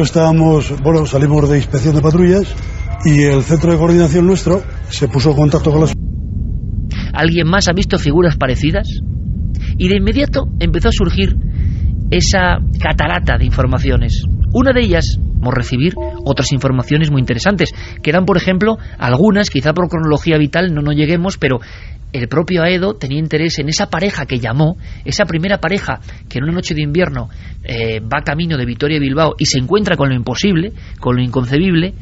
nosotros salimos de inspección de patrullas y el centro de coordinación nuestro se puso en contacto con las... ¿Alguien más ha visto figuras parecidas? Y de inmediato empezó a surgir esa catarata de informaciones. Una de ellas, vamos a recibir otras informaciones muy interesantes, que eran, por ejemplo, algunas, quizá por cronología vital no lleguemos, pero el propio Aedo tenía interés en esa pareja que llamó, esa primera pareja que en una noche de invierno va camino de Vitoria a Bilbao y se encuentra con lo imposible, con lo inconcebible.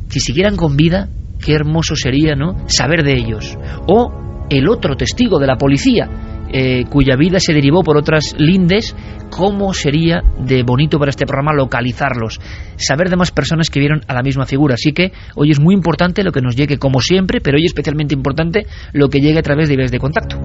Si siguieran con vida, qué hermoso sería, ¿no?, saber de ellos. O el otro testigo de la policía, cuya vida se derivó por otras lindes, cómo sería de bonito para este programa localizarlos, saber de más personas que vieron a la misma figura. Así que hoy es muy importante lo que nos llegue, como siempre, pero hoy especialmente importante lo que llegue a través de vías de contacto.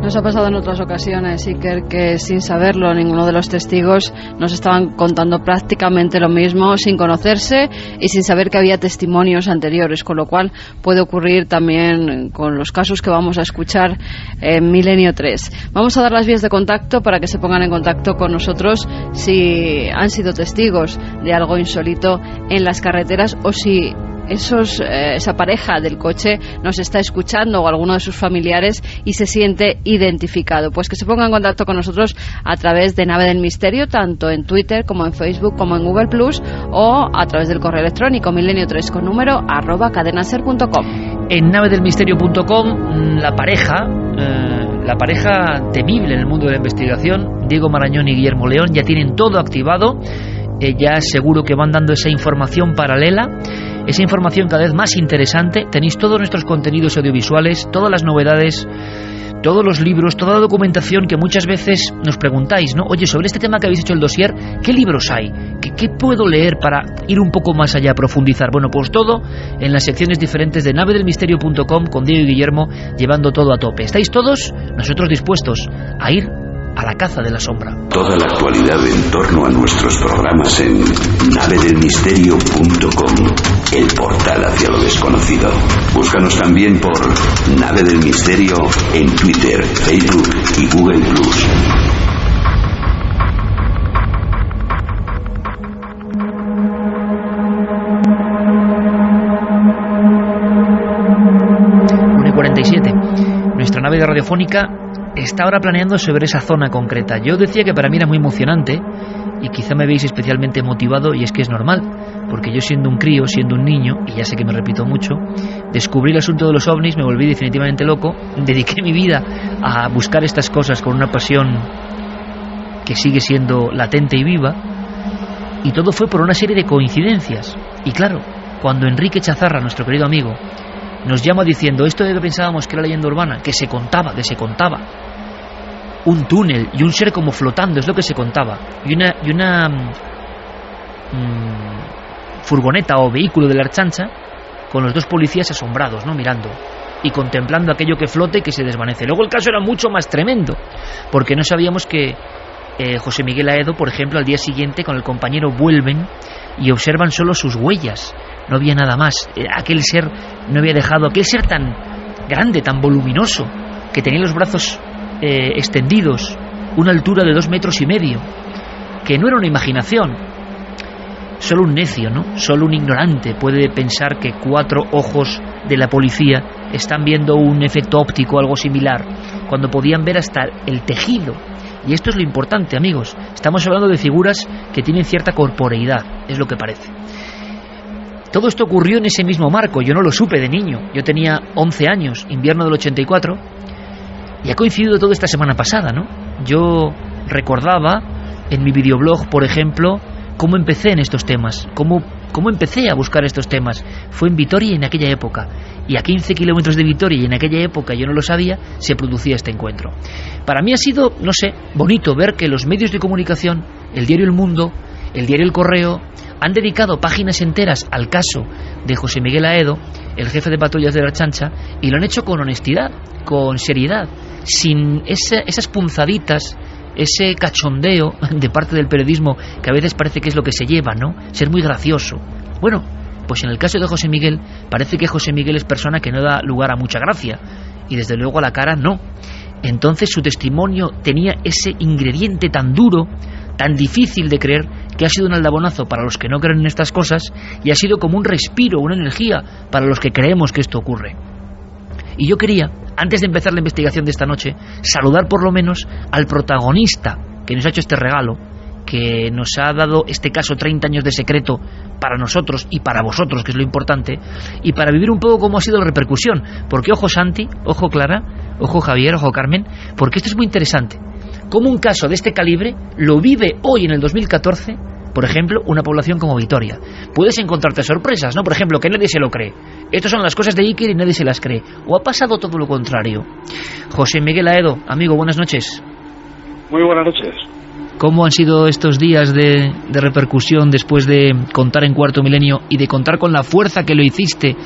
Nos ha pasado en otras ocasiones, Iker, que sin saberlo ninguno de los testigos nos estaban contando prácticamente lo mismo, sin conocerse y sin saber que había testimonios anteriores, con lo cual puede ocurrir también con los casos que vamos a escuchar en Milenio 3. Vamos a dar las vías de contacto para que se pongan en contacto con nosotros si han sido testigos de algo insólito en las carreteras o si esa pareja del coche nos está escuchando o alguno de sus familiares y se siente identificado. Pues que se ponga en contacto con nosotros a través de Nave del Misterio, tanto en Twitter como en Facebook como en Google Plus, o a través del correo electrónico milenio3 con número @cadenaser.com. En navedelmisterio.com la pareja temible en el mundo de la investigación, Diego Marañón y Guillermo León, ya tienen todo activado. Ya seguro que van dando esa información paralela, esa información cada vez más interesante. Tenéis todos nuestros contenidos audiovisuales, todas las novedades, todos los libros, toda la documentación que muchas veces nos preguntáis, ¿no? Oye, sobre este tema que habéis hecho el dossier, ¿qué libros hay? ¿Qué puedo leer para ir un poco más allá, profundizar? Bueno, pues todo en las secciones diferentes de navedelmisterio.com, con Diego y Guillermo llevando todo a tope. ¿Estáis todos? Nosotros dispuestos a ir a la caza de la sombra. Toda la actualidad en torno a nuestros programas en navedelmisterio.com, el portal hacia lo desconocido. Búscanos también por Nave del Misterio en Twitter, Facebook y Google Plus. Nuestra nave de radiofónica está ahora planeando sobre esa zona concreta. Yo decía que para mí era muy emocionante y quizá me veis especialmente motivado, y es que es normal, porque yo siendo un crío, siendo un niño, y ya sé que me repito mucho, descubrí el asunto de los ovnis, me volví definitivamente loco, dediqué mi vida a buscar estas cosas con una pasión que sigue siendo latente y viva, y todo fue por una serie de coincidencias. Y claro, cuando Enrique Chazarra, nuestro querido amigo, nos llama diciendo esto de que pensábamos que era leyenda urbana, que se contaba, un túnel y un ser como flotando, es lo que se contaba, y una furgoneta o vehículo de la Ertzaintza con los dos policías asombrados, ¿no?, mirando y contemplando aquello que flota y que se desvanece. Luego el caso era mucho más tremendo, porque no sabíamos que José Miguel Aedo, por ejemplo, al día siguiente con el compañero vuelven y observan solo sus huellas. No había nada más. Aquel ser no había dejado, aquel ser tan grande, tan voluminoso, que tenía los brazos extendidos, una altura de 2,5 metros, que no era una imaginación. Solo un necio, ¿no? Solo un ignorante puede pensar que 4 ojos de la policía están viendo un efecto óptico o algo similar, cuando podían ver hasta el tejido. Y esto es lo importante, amigos. Estamos hablando de figuras que tienen cierta corporeidad, es lo que parece. Todo esto ocurrió en ese mismo marco. Yo no lo supe de niño. Yo tenía 11 años, invierno del 84, y ha coincidido todo esta semana pasada, ¿no? Yo recordaba en mi videoblog, por ejemplo, cómo empecé en estos temas, cómo empecé a buscar estos temas. Fue en Vitoria en aquella época, y a 15 kilómetros de Vitoria, y en aquella época yo no lo sabía, se producía este encuentro. Para mí ha sido, no sé, bonito ver que los medios de comunicación, el diario El Mundo, el diario El Correo, han dedicado páginas enteras al caso de José Miguel Aedo, el jefe de patrullas de la Ertzaintza, y lo han hecho con honestidad, con seriedad, sin esas punzaditas, ese cachondeo de parte del periodismo que a veces parece que es lo que se lleva, ¿no? Ser muy gracioso. Bueno, pues en el caso de José Miguel, parece que José Miguel es persona que no da lugar a mucha gracia, y desde luego a la cara no. Entonces su testimonio tenía ese ingrediente tan duro, tan difícil de creer, que ha sido un aldabonazo para los que no creen en estas cosas y ha sido como un respiro, una energía para los que creemos que esto ocurre. Y yo quería, antes de empezar la investigación de esta noche, saludar por lo menos al protagonista que nos ha hecho este regalo, que nos ha dado este caso 30 años de secreto para nosotros y para vosotros, que es lo importante, y para vivir un poco cómo ha sido la repercusión. Porque ojo Santi, ojo Clara, ojo Javier, ojo Carmen, porque esto es muy interesante. Cómo un caso de este calibre lo vive hoy en el 2014, por ejemplo, una población como Vitoria. Puedes encontrarte sorpresas, ¿no? Por ejemplo, que nadie se lo cree. Estas son las cosas de Iker y nadie se las cree. ¿O ha pasado todo lo contrario? José Miguel Aedo, amigo, buenas noches. Muy buenas noches. ¿Cómo han sido estos días de repercusión después de contar en Cuarto Milenio y de contar con la fuerza que lo hiciste,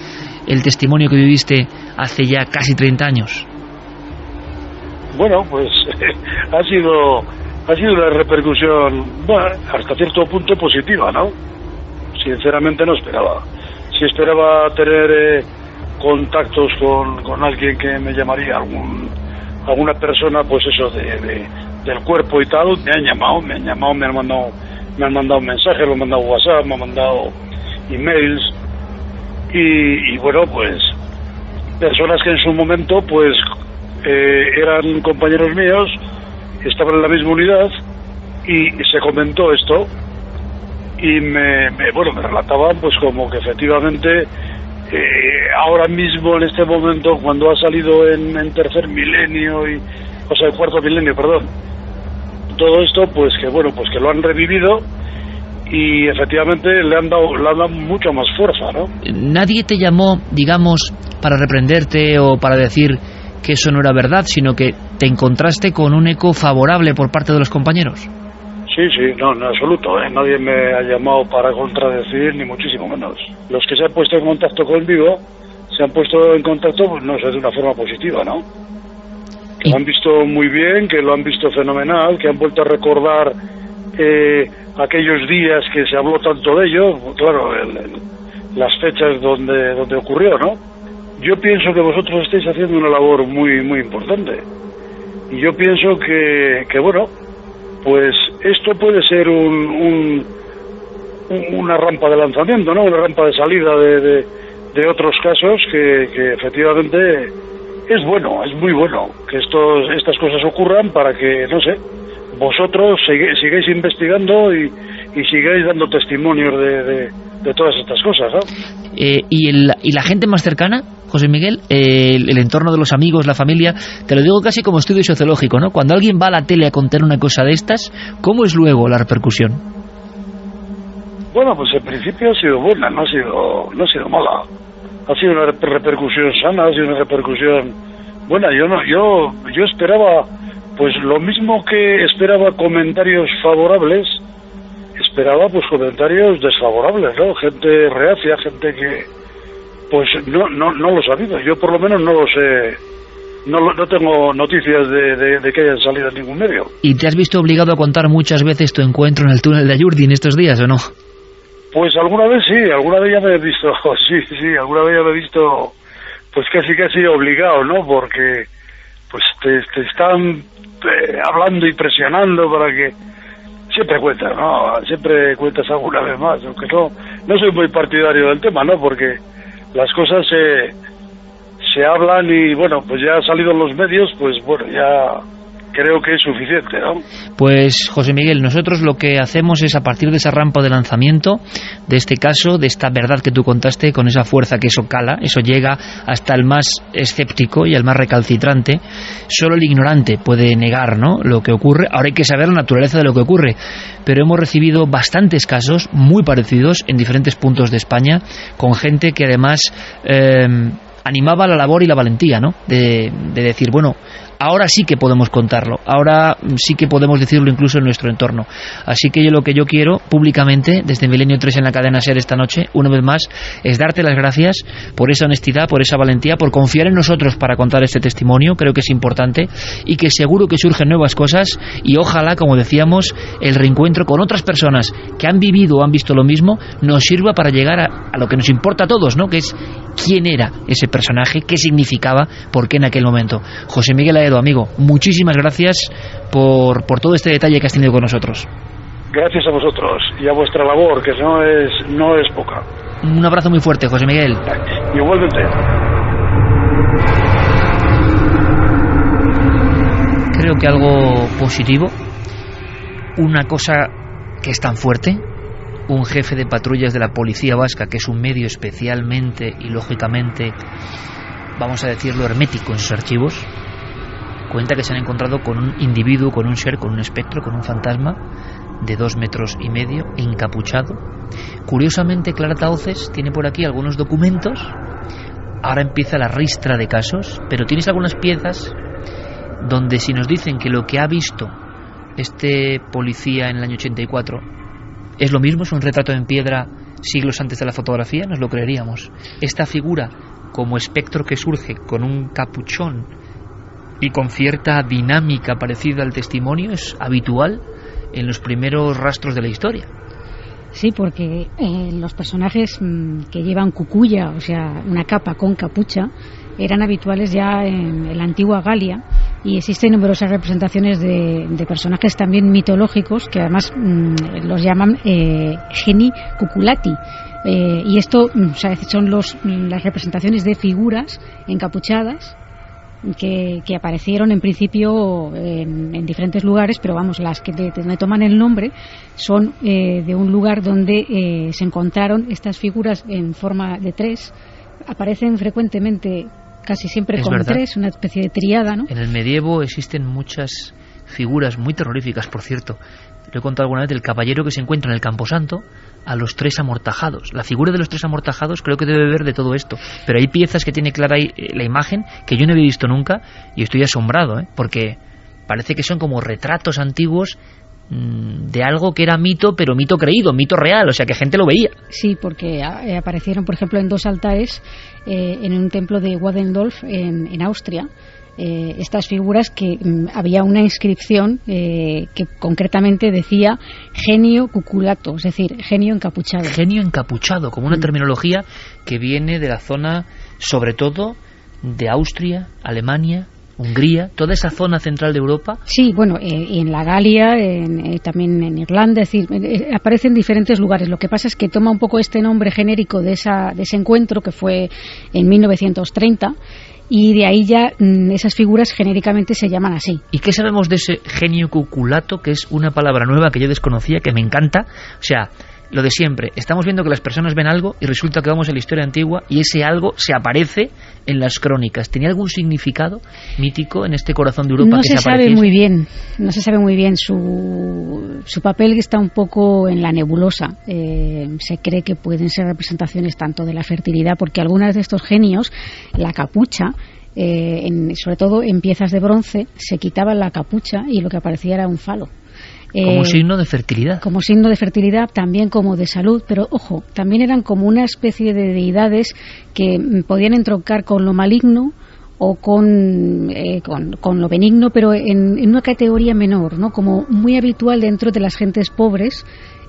el testimonio que viviste hace ya casi 30 años? Bueno, pues ha sido una repercusión, bueno, hasta cierto punto positiva, ¿no? Sinceramente no esperaba. Sí esperaba tener contactos con alguien que me llamaría, alguna persona, pues eso, del cuerpo y tal. Me han mandado mensajes, me han mandado WhatsApp, me han mandado emails y bueno, pues personas que en su momento pues eran compañeros míos, estaban en la misma unidad y se comentó esto y me relataban pues como que efectivamente ahora mismo en este momento, cuando ha salido en tercer milenio cuarto milenio, perdón, todo esto pues que bueno, pues que lo han revivido y efectivamente le han dado mucha más fuerza, ¿no? Nadie te llamó, digamos, para reprenderte o para decir que eso no era verdad, sino que te encontraste con un eco favorable por parte de los compañeros. Sí, no, en absoluto, nadie me ha llamado para contradecir, ni muchísimo menos. Los que se han puesto en contacto conmigo, se han puesto en contacto, pues no sé, de una forma positiva, ¿no? Que lo han visto muy bien, que lo han visto fenomenal, que han vuelto a recordar aquellos días que se habló tanto de ello, claro, las fechas donde ocurrió, ¿no? Yo pienso que vosotros estáis haciendo una labor muy muy importante y yo pienso que bueno, pues esto puede ser una rampa de lanzamiento, ¿no? Una rampa de salida de otros casos que efectivamente es bueno, es muy bueno que estas cosas ocurran para que, no sé, vosotros sigáis investigando y sigáis dando testimonios de todas estas cosas, ¿no? ¿Y la gente más cercana, José Miguel? El entorno de los amigos, la familia, te lo digo casi como estudio sociológico, ¿no? Cuando alguien va a la tele a contar una cosa de estas, ¿cómo es luego la repercusión? Bueno, pues en principio ha sido buena, no ha sido mala. Ha sido una repercusión sana, ha sido una repercusión buena. Yo esperaba, pues lo mismo que esperaba comentarios favorables, esperaba pues comentarios desfavorables, ¿no? Gente reacia, gente que pues no lo ha sabido. Yo por lo menos no lo sé, no tengo noticias de que hayan salido en ningún medio. ¿Y te has visto obligado a contar muchas veces tu encuentro en el túnel de Ayurdi en estos días o no? Pues alguna vez sí, alguna vez ya me he visto, sí, alguna vez ya me he visto pues casi obligado, ¿no? Porque pues te están hablando y presionando para que siempre cuentas, ¿no? Siempre cuentas alguna vez más, aunque no soy muy partidario del tema, ¿no? Porque las cosas se hablan y bueno, pues ya ha salido en los medios, pues bueno, ya creo que es suficiente, ¿no? Pues José Miguel, nosotros lo que hacemos es, a partir de esa rampa de lanzamiento, de este caso, de esta verdad que tú contaste, con esa fuerza que eso cala, eso llega hasta el más escéptico y el más recalcitrante. Solo el ignorante puede negar, ¿no?, lo que ocurre. Ahora hay que saber la naturaleza de lo que ocurre, pero hemos recibido bastantes casos muy parecidos en diferentes puntos de España, con gente que además animaba la labor y la valentía, ¿no?, de decir, bueno, ahora sí que podemos contarlo, ahora sí que podemos decirlo incluso en nuestro entorno. Así que lo que yo quiero públicamente desde Milenio 3 en la cadena SER esta noche, una vez más, es darte las gracias por esa honestidad, por esa valentía, por confiar en nosotros para contar este testimonio. Creo que es importante y que seguro que surgen nuevas cosas y ojalá, como decíamos, el reencuentro con otras personas que han vivido o han visto lo mismo nos sirva para llegar a lo que nos importa a todos, ¿no?, que es quién era ese personaje, qué significaba, por qué en aquel momento. José Miguel Aedo, amigo, muchísimas gracias por todo este detalle que has tenido con nosotros. gracias a vosotros y a vuestra labor, que no es poca. Un abrazo muy fuerte, José Miguel. Igualmente. Creo que algo positivo, una cosa que es tan fuerte, un jefe de patrullas de la policía vasca, que es un medio especialmente y lógicamente, vamos a decirlo, hermético en sus archivos, cuenta que se han encontrado con un individuo, con un ser, con un espectro, con un fantasma de 2,5 metros, encapuchado. Curiosamente, Clara Tauces tiene por aquí algunos documentos. Ahora empieza la ristra de casos, pero tienes algunas piezas donde, si nos dicen que lo que ha visto este policía en el año 84 es lo mismo, es un retrato en piedra siglos antes de la fotografía, nos lo creeríamos. Esta figura como espectro que surge con un capuchón y con cierta dinámica parecida al testimonio es habitual en los primeros rastros de la historia. Sí, porque los personajes que llevan cucuya, o sea, una capa con capucha, eran habituales ya en la antigua Galia, y existen numerosas representaciones de personajes también mitológicos que además los llaman geni cuculati, y esto son las representaciones de figuras encapuchadas que aparecieron en principio en diferentes lugares, pero vamos, las que donde toman el nombre son de un lugar donde se encontraron estas figuras en forma de 3. Aparecen frecuentemente, casi siempre con 3, una especie de triada, ¿no? En el medievo existen muchas figuras muy terroríficas, por cierto. Lo he contado alguna vez del caballero que se encuentra en el Camposanto a los 3 amortajados. La figura de los 3 amortajados creo que debe ver de todo esto, pero hay piezas que tiene clara ahí la imagen que yo no había visto nunca y estoy asombrado, porque parece que son como retratos antiguos de algo que era mito, pero mito creído, mito real, o sea que gente lo veía. Sí, porque aparecieron, por ejemplo, en 2 altares en un templo de Wadendorf en Austria. Estas figuras que había una inscripción que concretamente decía genio cuculato, es decir, genio encapuchado. Genio encapuchado, como una terminología que viene de la zona, sobre todo, de Austria, Alemania, Hungría, toda esa zona central de Europa. Sí, bueno, en la Galia, también en Irlanda, es decir, aparece en diferentes lugares. Lo que pasa es que toma un poco este nombre genérico de ese encuentro que fue en 1930. Y de ahí ya esas figuras genéricamente se llaman así. ¿Y qué sabemos de ese genio cuculato, que es una palabra nueva que yo desconocía, que me encanta? O sea, lo de siempre, estamos viendo que las personas ven algo y resulta que vamos a la historia antigua y ese algo se aparece en las crónicas. ¿Tenía algún significado mítico en este corazón de Europa? No se sabe muy bien. Su papel está un poco en la nebulosa. Se cree que pueden ser representaciones tanto de la fertilidad, porque algunas de estos genios, la capucha, sobre todo en piezas de bronce, se quitaba la capucha y lo que aparecía era un falo. Como signo de fertilidad. Como signo de fertilidad, también como de salud, pero ojo, también eran como una especie de deidades que podían entroncar con lo maligno o con lo benigno, pero en una categoría menor, ¿no? Como muy habitual dentro de las gentes pobres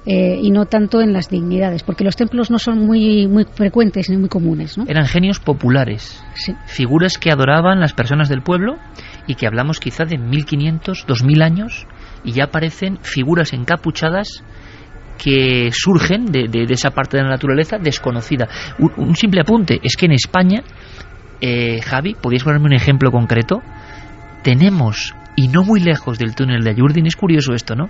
y no tanto en las dignidades, porque los templos no son muy frecuentes ni muy comunes, ¿no? Eran genios populares, sí. Figuras que adoraban las personas del pueblo y que hablamos quizá de 1500, 2000 años, y ya aparecen figuras encapuchadas que surgen de esa parte de la naturaleza desconocida. Un simple apunte, es que en España, Javi, ¿podrías ponerme un ejemplo concreto? Tenemos, y no muy lejos del túnel de Ayurdin, es curioso esto, ¿no?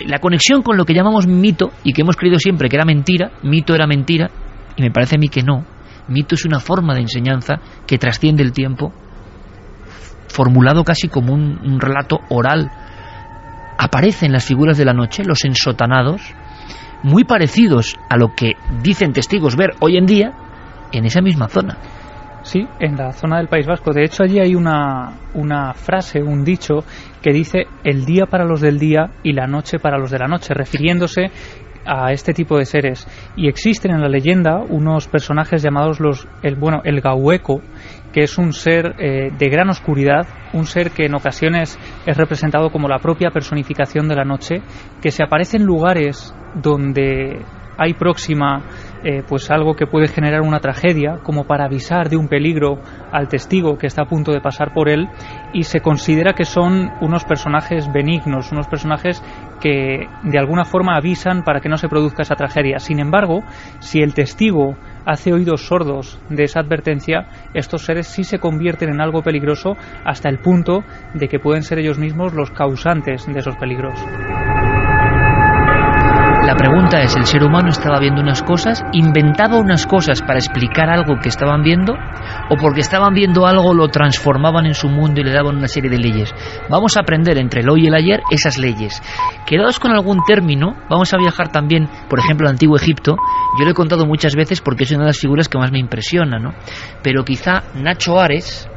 La conexión con lo que llamamos mito, y que hemos creído siempre que era mentira, mito era mentira, y me parece a mí que no. Mito es una forma de enseñanza que trasciende el tiempo, formulado casi como un relato oral. Aparecen las figuras de la noche, los ensotanados, muy parecidos a lo que dicen testigos ver hoy en día en esa misma zona. Sí, en la zona del País Vasco. De hecho, allí hay una frase, un dicho, que dice el día para los del día y la noche para los de la noche, refiriéndose a este tipo de seres. Y existen en la leyenda unos personajes llamados el Gaueco, que es un ser de gran oscuridad, un ser que en ocasiones es representado como la propia personificación de la noche, que se aparece en lugares donde hay próxima pues algo que puede generar una tragedia, como para avisar de un peligro al testigo que está a punto de pasar por él, y se considera que son unos personajes benignos, unos personajes que de alguna forma avisan para que no se produzca esa tragedia. Sin embargo, si el testigo hace oídos sordos de esa advertencia, estos seres sí se convierten en algo peligroso, hasta el punto de que pueden ser ellos mismos los causantes de esos peligros. La pregunta es, ¿el ser humano estaba viendo unas cosas, inventaba unas cosas para explicar algo que estaban viendo, o porque estaban viendo algo lo transformaban en su mundo y le daban una serie de leyes? Vamos a aprender entre el hoy y el ayer esas leyes. Quedaos con algún término, vamos a viajar también, por ejemplo, al Antiguo Egipto. Yo lo he contado muchas veces porque es una de las figuras que más me impresiona, ¿no? Pero quizá Nacho Ares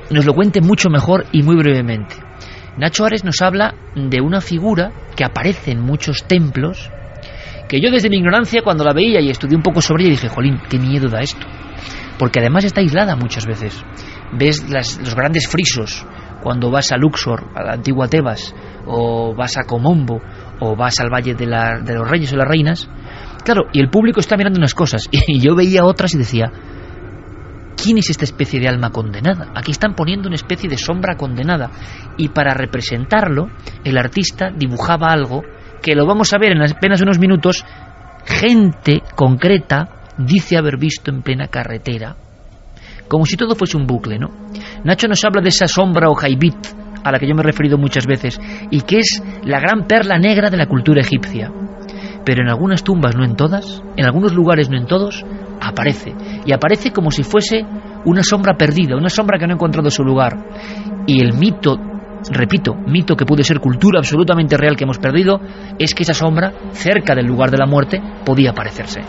nos lo cuente mucho mejor y muy brevemente. Nacho Ares nos habla de una figura que aparece en muchos templos, que yo desde mi ignorancia, cuando la veía y estudié un poco sobre ella, dije, jolín, qué miedo da esto, porque además está aislada muchas veces. Ves los grandes frisos cuando vas a Luxor, a la antigua Tebas, o vas a Comombo, o vas al Valle de los Reyes o las Reinas, claro, y el público está mirando unas cosas, y yo veía otras y decía, ¿quién es esta especie de alma condenada? Aquí están poniendo una especie de sombra condenada, y para representarlo el artista dibujaba algo que lo vamos a ver en apenas unos minutos. Gente concreta dice haber visto en plena carretera, como si todo fuese un bucle, ¿no? Nacho nos habla de esa sombra o jaibit a la que yo me he referido muchas veces, y que es la gran perla negra de la cultura egipcia. Pero en algunas tumbas, no en todas, en algunos lugares, no en todos, aparece. Y aparece como si fuese una sombra perdida, una sombra que no ha encontrado su lugar. Y el mito, repito, mito que puede ser cultura absolutamente real que hemos perdido, es que esa sombra, cerca del lugar de la muerte, podía aparecerse.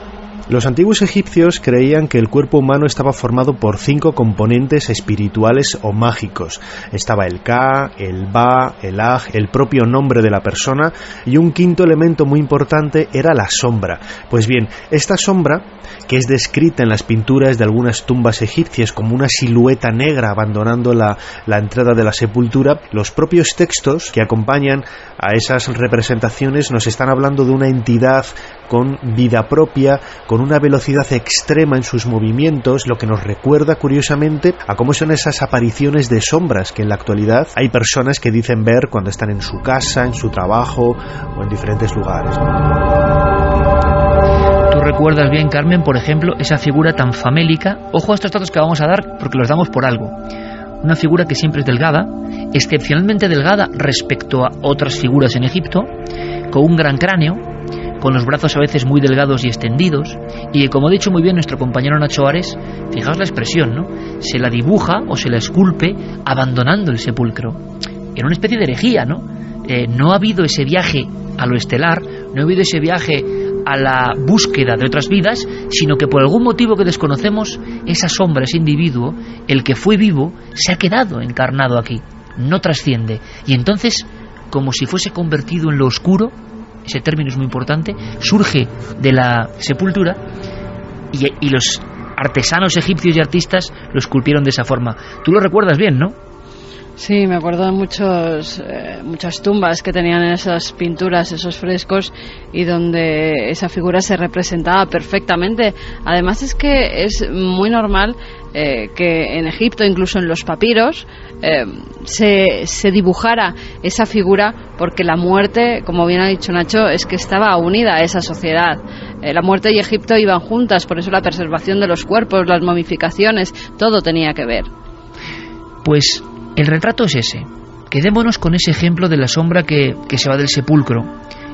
Los antiguos egipcios creían que el cuerpo humano estaba formado por 5 componentes espirituales o mágicos. Estaba el Ka, el Ba, el Aj, el propio nombre de la persona, y un quinto elemento muy importante era la sombra. Pues bien, esta sombra, que es descrita en las pinturas de algunas tumbas egipcias como una silueta negra abandonando la entrada de la sepultura, los propios textos que acompañan a esas representaciones nos están hablando de una entidad con vida propia, con una velocidad extrema en sus movimientos, lo que nos recuerda curiosamente a cómo son esas apariciones de sombras que en la actualidad hay personas que dicen ver cuando están en su casa, en su trabajo o en diferentes lugares. Tú recuerdas bien, Carmen, por ejemplo, esa figura tan famélica. Ojo a estos datos que vamos a dar porque los damos por algo. Una figura que siempre es delgada, excepcionalmente delgada respecto a otras figuras en Egipto, con un gran cráneo, con los brazos a veces muy delgados y extendidos, y que, como ha dicho muy bien nuestro compañero Nacho Ares, fijaos la expresión, ¿no? Se la dibuja o se la esculpe abandonando el sepulcro. Era una especie de herejía, ¿no? No ha habido ese viaje a lo estelar, no ha habido ese viaje a la búsqueda de otras vidas, sino que por algún motivo que desconocemos, esa sombra, ese individuo, el que fue vivo, se ha quedado encarnado aquí, no trasciende, y entonces, como si fuese convertido en lo oscuro, ese término es muy importante, surge de la sepultura, y los artesanos egipcios y artistas lo esculpieron de esa forma. Tú lo recuerdas bien, ¿no? Sí, me acuerdo de muchas tumbas que tenían esas pinturas, esos frescos, y donde esa figura se representaba perfectamente. Además es que es muy normal que en Egipto, incluso en los papiros, se dibujara esa figura, porque la muerte, como bien ha dicho Nacho, es que estaba unida a esa sociedad. La muerte y Egipto iban juntas, por eso la preservación de los cuerpos, las momificaciones, todo tenía que ver. Pues el retrato es ese. Quedémonos con ese ejemplo de la sombra que se va del sepulcro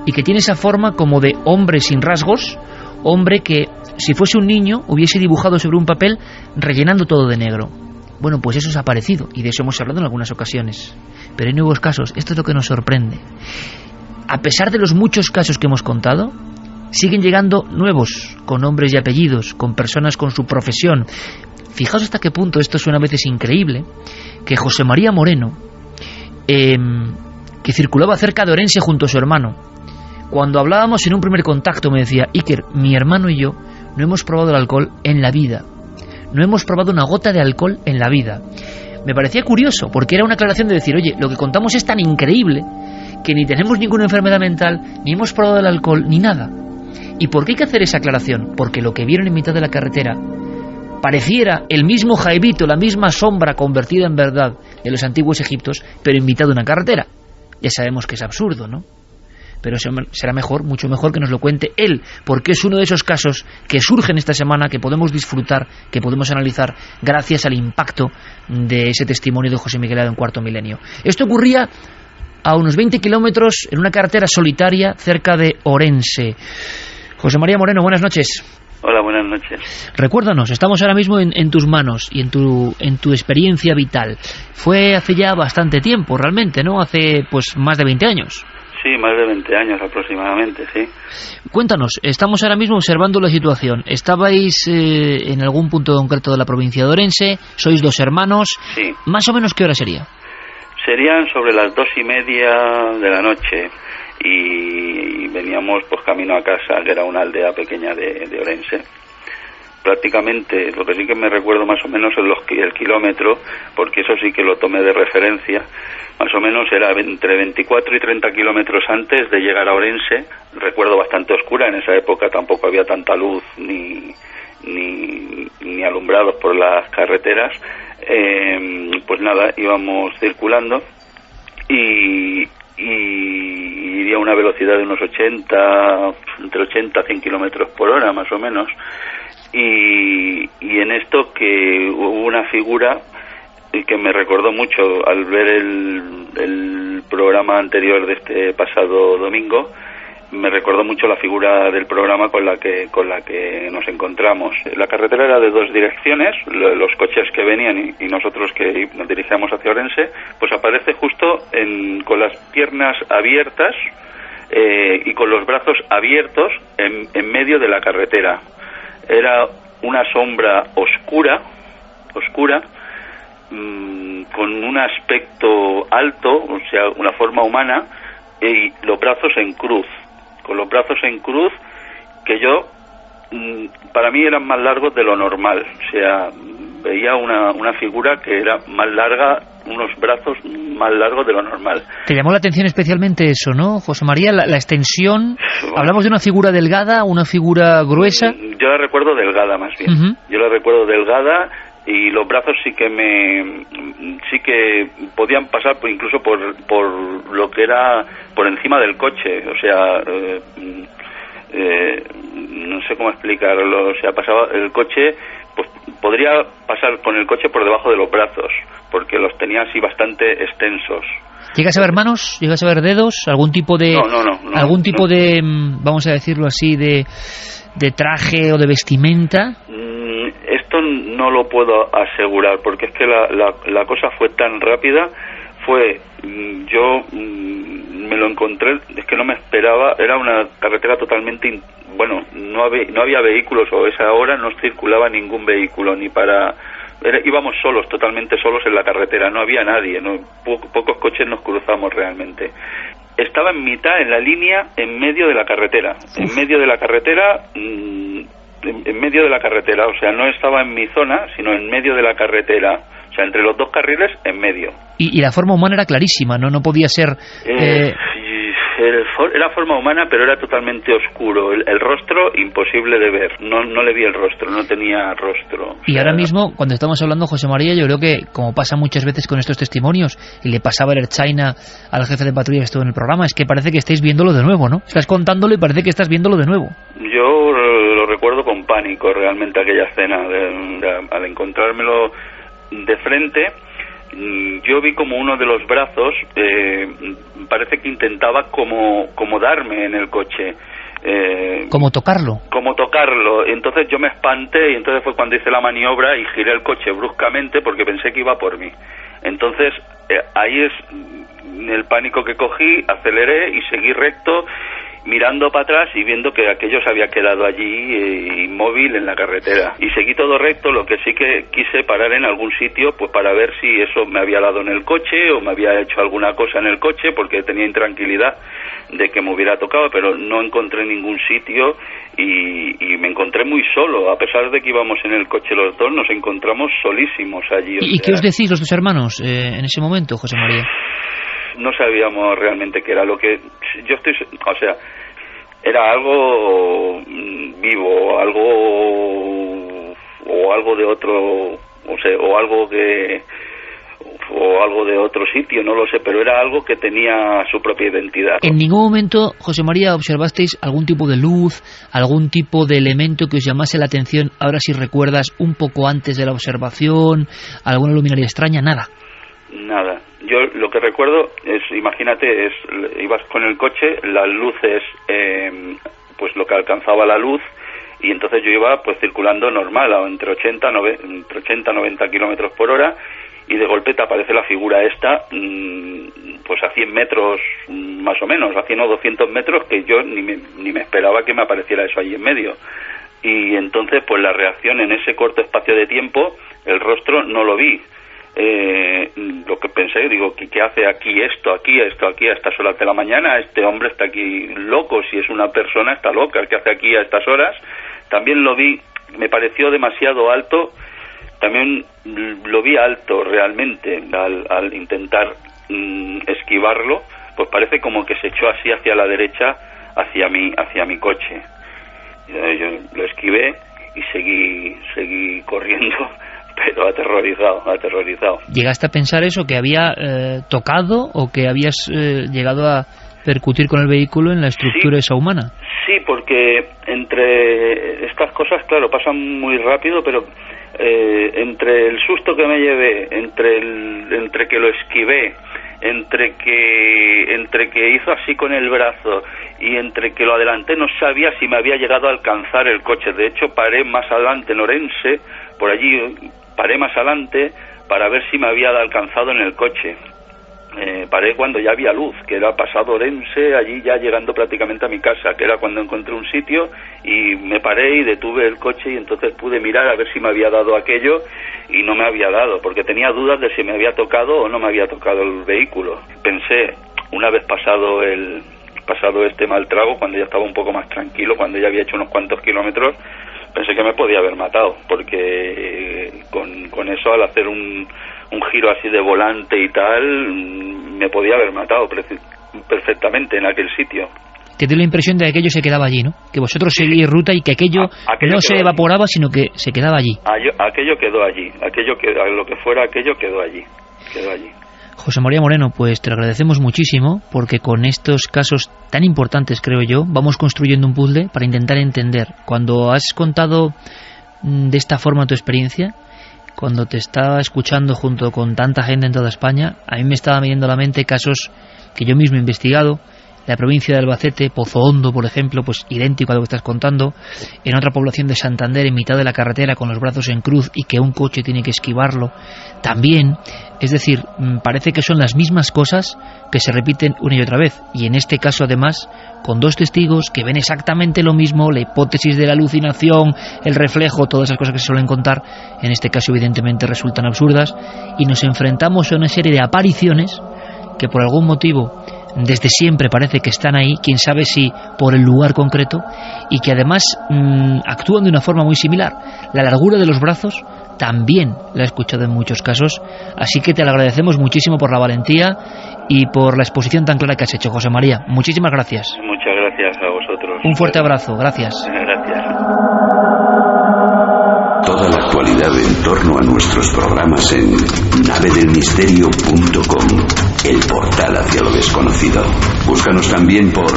y que tiene esa forma como de hombre sin rasgos, hombre que, si fuese un niño, hubiese dibujado sobre un papel rellenando todo de negro. Bueno, pues eso es aparecido, y de eso hemos hablado en algunas ocasiones. Pero hay nuevos casos, esto es lo que nos sorprende. A pesar de los muchos casos que hemos contado, siguen llegando nuevos, con nombres y apellidos, con personas con su profesión. Fijaos hasta qué punto esto suena a veces increíble, que José María Moreno, que circulaba cerca de Orense junto a su hermano, cuando hablábamos en un primer contacto me decía: Iker, mi hermano y yo no hemos probado el alcohol en la vida, no hemos probado una gota de alcohol en la vida. Me parecía curioso, porque era una aclaración de decir, oye, lo que contamos es tan increíble que ni tenemos ninguna enfermedad mental, ni hemos probado el alcohol, ni nada. ¿Y por qué hay que hacer esa aclaración? Porque lo que vieron en mitad de la carretera pareciera el mismo Jaibito, la misma sombra convertida en verdad de los antiguos egipcios, pero en mitad de una carretera. Ya sabemos que es absurdo, ¿no? Pero será mejor, mucho mejor que nos lo cuente él, porque es uno de esos casos que surgen esta semana, que podemos disfrutar, que podemos analizar gracias al impacto de ese testimonio de José Miguel Ado en Cuarto Milenio. Esto ocurría a unos 20 kilómetros en una carretera solitaria cerca de Orense. José María Moreno, buenas noches. Hola, buenas noches. Recuérdanos, estamos ahora mismo en tus manos y en tu experiencia vital. Fue hace ya bastante tiempo, realmente, ¿no? Hace pues más de 20 años. Sí, más de 20 años aproximadamente, sí. Cuéntanos, estamos ahora mismo observando la situación. ¿Estabais en algún punto concreto de la provincia de Orense? ¿Sois dos hermanos? Sí. ¿Más o menos qué hora sería? Serían sobre las 2:30 de la noche y veníamos pues camino a casa, que era una aldea pequeña de Orense. Prácticamente, lo que sí que me recuerdo más o menos es el kilómetro, porque eso sí que lo tomé de referencia. Más o menos era entre 24 y 30 kilómetros antes de llegar a Orense. Recuerdo bastante oscura, en esa época tampoco había tanta luz ni alumbrados por las carreteras. Pues nada, íbamos circulando y iría a una velocidad de unos entre 80 a 100 kilómetros por hora más o menos. Y en esto que hubo una figura que me recordó mucho al ver el programa anterior de este pasado domingo. Me recordó mucho la figura del programa con la que nos encontramos. La carretera era de dos direcciones, los coches que venían y nosotros que nos dirigíamos hacia Orense, pues aparece justo con las piernas abiertas y con los brazos abiertos en medio de la carretera. Era una sombra oscura, con un aspecto alto, o sea, una forma humana, y los brazos en cruz. Con los brazos en cruz, que para mí eran más largos de lo normal. O sea, veía una figura que era más larga, unos brazos más largos de lo normal. Te llamó la atención especialmente eso, ¿no, José María? La extensión. ¿Hablamos de una figura delgada, una figura gruesa? Yo la recuerdo delgada, más bien. Uh-huh. Yo la recuerdo delgada, y los brazos sí que podían pasar incluso por lo que era por encima del coche. O sea, no sé cómo explicarlo. O sea, pasaba el coche, pues podría pasar con el coche por debajo de los brazos, porque los tenía así bastante extensos. ¿Llegas a ver manos? ¿Llegas a ver dedos? ¿Algún tipo de algún tipo de, vamos a decirlo así, de traje o de vestimenta? Esto no lo puedo asegurar, porque es que la cosa fue tan rápida. Yo me lo encontré, es que no me esperaba. Era una carretera totalmente, no había vehículos, o a esa hora no circulaba ningún vehículo, íbamos solos, totalmente solos en la carretera, no había nadie, pocos coches nos cruzamos realmente. Estaba en mitad, en la línea, en medio de la carretera, en medio de la carretera, o sea, no estaba en mi zona, sino en medio de la carretera, o sea, entre los dos carriles, en medio. Y la forma humana era clarísima, ¿no? No podía ser... Era forma humana, pero era totalmente oscuro. El rostro, imposible de ver. No le vi el rostro, no tenía rostro. Y ahora mismo, cuando estamos hablando, José María, yo creo que, como pasa muchas veces con estos testimonios, y le pasaba a Ertzaina al jefe de patrulla que estuvo en el programa, es que parece que estáis viéndolo de nuevo, ¿no? Estás contándolo y parece que estás viéndolo de nuevo. Yo lo recuerdo con pánico, realmente, aquella escena. Al encontrármelo de frente, yo vi como uno de los brazos parece que intentaba como darme en el coche. ¿Como tocarlo? Como tocarlo. Entonces yo me espanté, y entonces fue cuando hice la maniobra y giré el coche bruscamente porque pensé que iba por mí. Entonces ahí es el pánico que cogí, aceleré y seguí recto, mirando para atrás y viendo que aquello se había quedado allí inmóvil en la carretera. Y seguí todo recto, lo que sí que quise parar en algún sitio, pues para ver si eso me había dado en el coche o me había hecho alguna cosa en el coche, porque tenía intranquilidad de que me hubiera tocado, pero no encontré ningún sitio y me encontré muy solo. A pesar de que íbamos en el coche los dos, nos encontramos solísimos allí. ¿Y qué os decís los dos hermanos en ese momento, José María? No sabíamos realmente qué era lo que... era algo vivo, algo de otro, o algo de otro sitio, no lo sé, pero era algo que tenía su propia identidad. ¿En ningún momento, José María, observasteis algún tipo de luz, algún tipo de elemento que os llamase la atención, ahora si recuerdas, un poco antes de la observación, alguna luminaria extraña? Nada. Nada. Yo lo que recuerdo es, imagínate, ibas con el coche, las luces, pues lo que alcanzaba la luz, y entonces yo iba pues circulando normal, entre 80 y 90 kilómetros por hora, y de golpe te aparece la figura esta, pues a 100 metros más o menos, a 100 o 200 metros, que yo ni me esperaba que me apareciera eso ahí en medio. Y entonces pues la reacción en ese corto espacio de tiempo, el rostro no lo vi. Lo que pensé, digo, ¿qué hace aquí esto aquí a estas horas de la mañana? Este hombre está aquí loco, si es una persona está loca, ¿qué hace aquí a estas horas? También lo vi, me pareció demasiado alto, también lo vi alto realmente al intentar esquivarlo, pues parece como que se echó así hacia la derecha, hacia mi coche. Yo lo esquivé y seguí corriendo, pero aterrorizado. ¿Llegaste a pensar eso, que había tocado o que habías llegado a percutir con el vehículo en la estructura esa humana? Sí, porque entre estas cosas, claro, pasan muy rápido, pero entre el susto que me llevé, entre que lo esquivé, entre que hizo así con el brazo y entre que lo adelanté, no sabía si me había llegado a alcanzar el coche. De hecho, paré más adelante en Orense, por allí paré más adelante para ver si me había alcanzado en el coche. Paré cuando ya había luz, que era pasado Orense, allí ya llegando prácticamente a mi casa, que era cuando encontré un sitio y me paré y detuve el coche y entonces pude mirar a ver si me había dado aquello y no me había dado, porque tenía dudas de si me había tocado o no me había tocado el vehículo. Pensé, una vez pasado este mal trago, cuando ya estaba un poco más tranquilo, cuando ya había hecho unos cuantos kilómetros, pensé que me podía haber matado, porque con eso, al hacer un giro así de volante y tal, me podía haber matado perfectamente en aquel sitio. Te dio la impresión de que aquello se quedaba allí, ¿no? Que vosotros seguís ruta y que aquello no se evaporaba, sino que se quedaba allí. Aquello quedó allí, lo que fuera aquello quedó allí. José María Moreno, pues te lo agradecemos muchísimo, porque con estos casos tan importantes, creo yo, vamos construyendo un puzzle para intentar entender. Cuando has contado de esta forma tu experiencia, cuando te estaba escuchando junto con tanta gente en toda España, a mí me estaba viniendo a la mente casos que yo mismo he investigado. La provincia de Albacete, Pozo Hondo, por ejemplo, pues idéntico a lo que estás contando. En otra población de Santander, en mitad de la carretera, con los brazos en cruz y que un coche tiene que esquivarlo también. Es decir, parece que son las mismas cosas que se repiten una y otra vez. Y en este caso, además, con dos testigos que ven exactamente lo mismo, la hipótesis de la alucinación, el reflejo, todas esas cosas que se suelen contar, en este caso evidentemente resultan absurdas. Y nos enfrentamos a una serie de apariciones que por algún motivo desde siempre parece que están ahí, quién sabe si por el lugar concreto, y que además actúan de una forma muy similar. La largura de los brazos también la he escuchado en muchos casos, así que te lo agradecemos muchísimo por la valentía y por la exposición tan clara que has hecho, José María. Muchísimas gracias. Muchas gracias a vosotros. Un fuerte abrazo, gracias. Gracias. Toda la actualidad en torno a nuestros programas en navedelmisterio.com, el portal hacia lo desconocido. Búscanos también por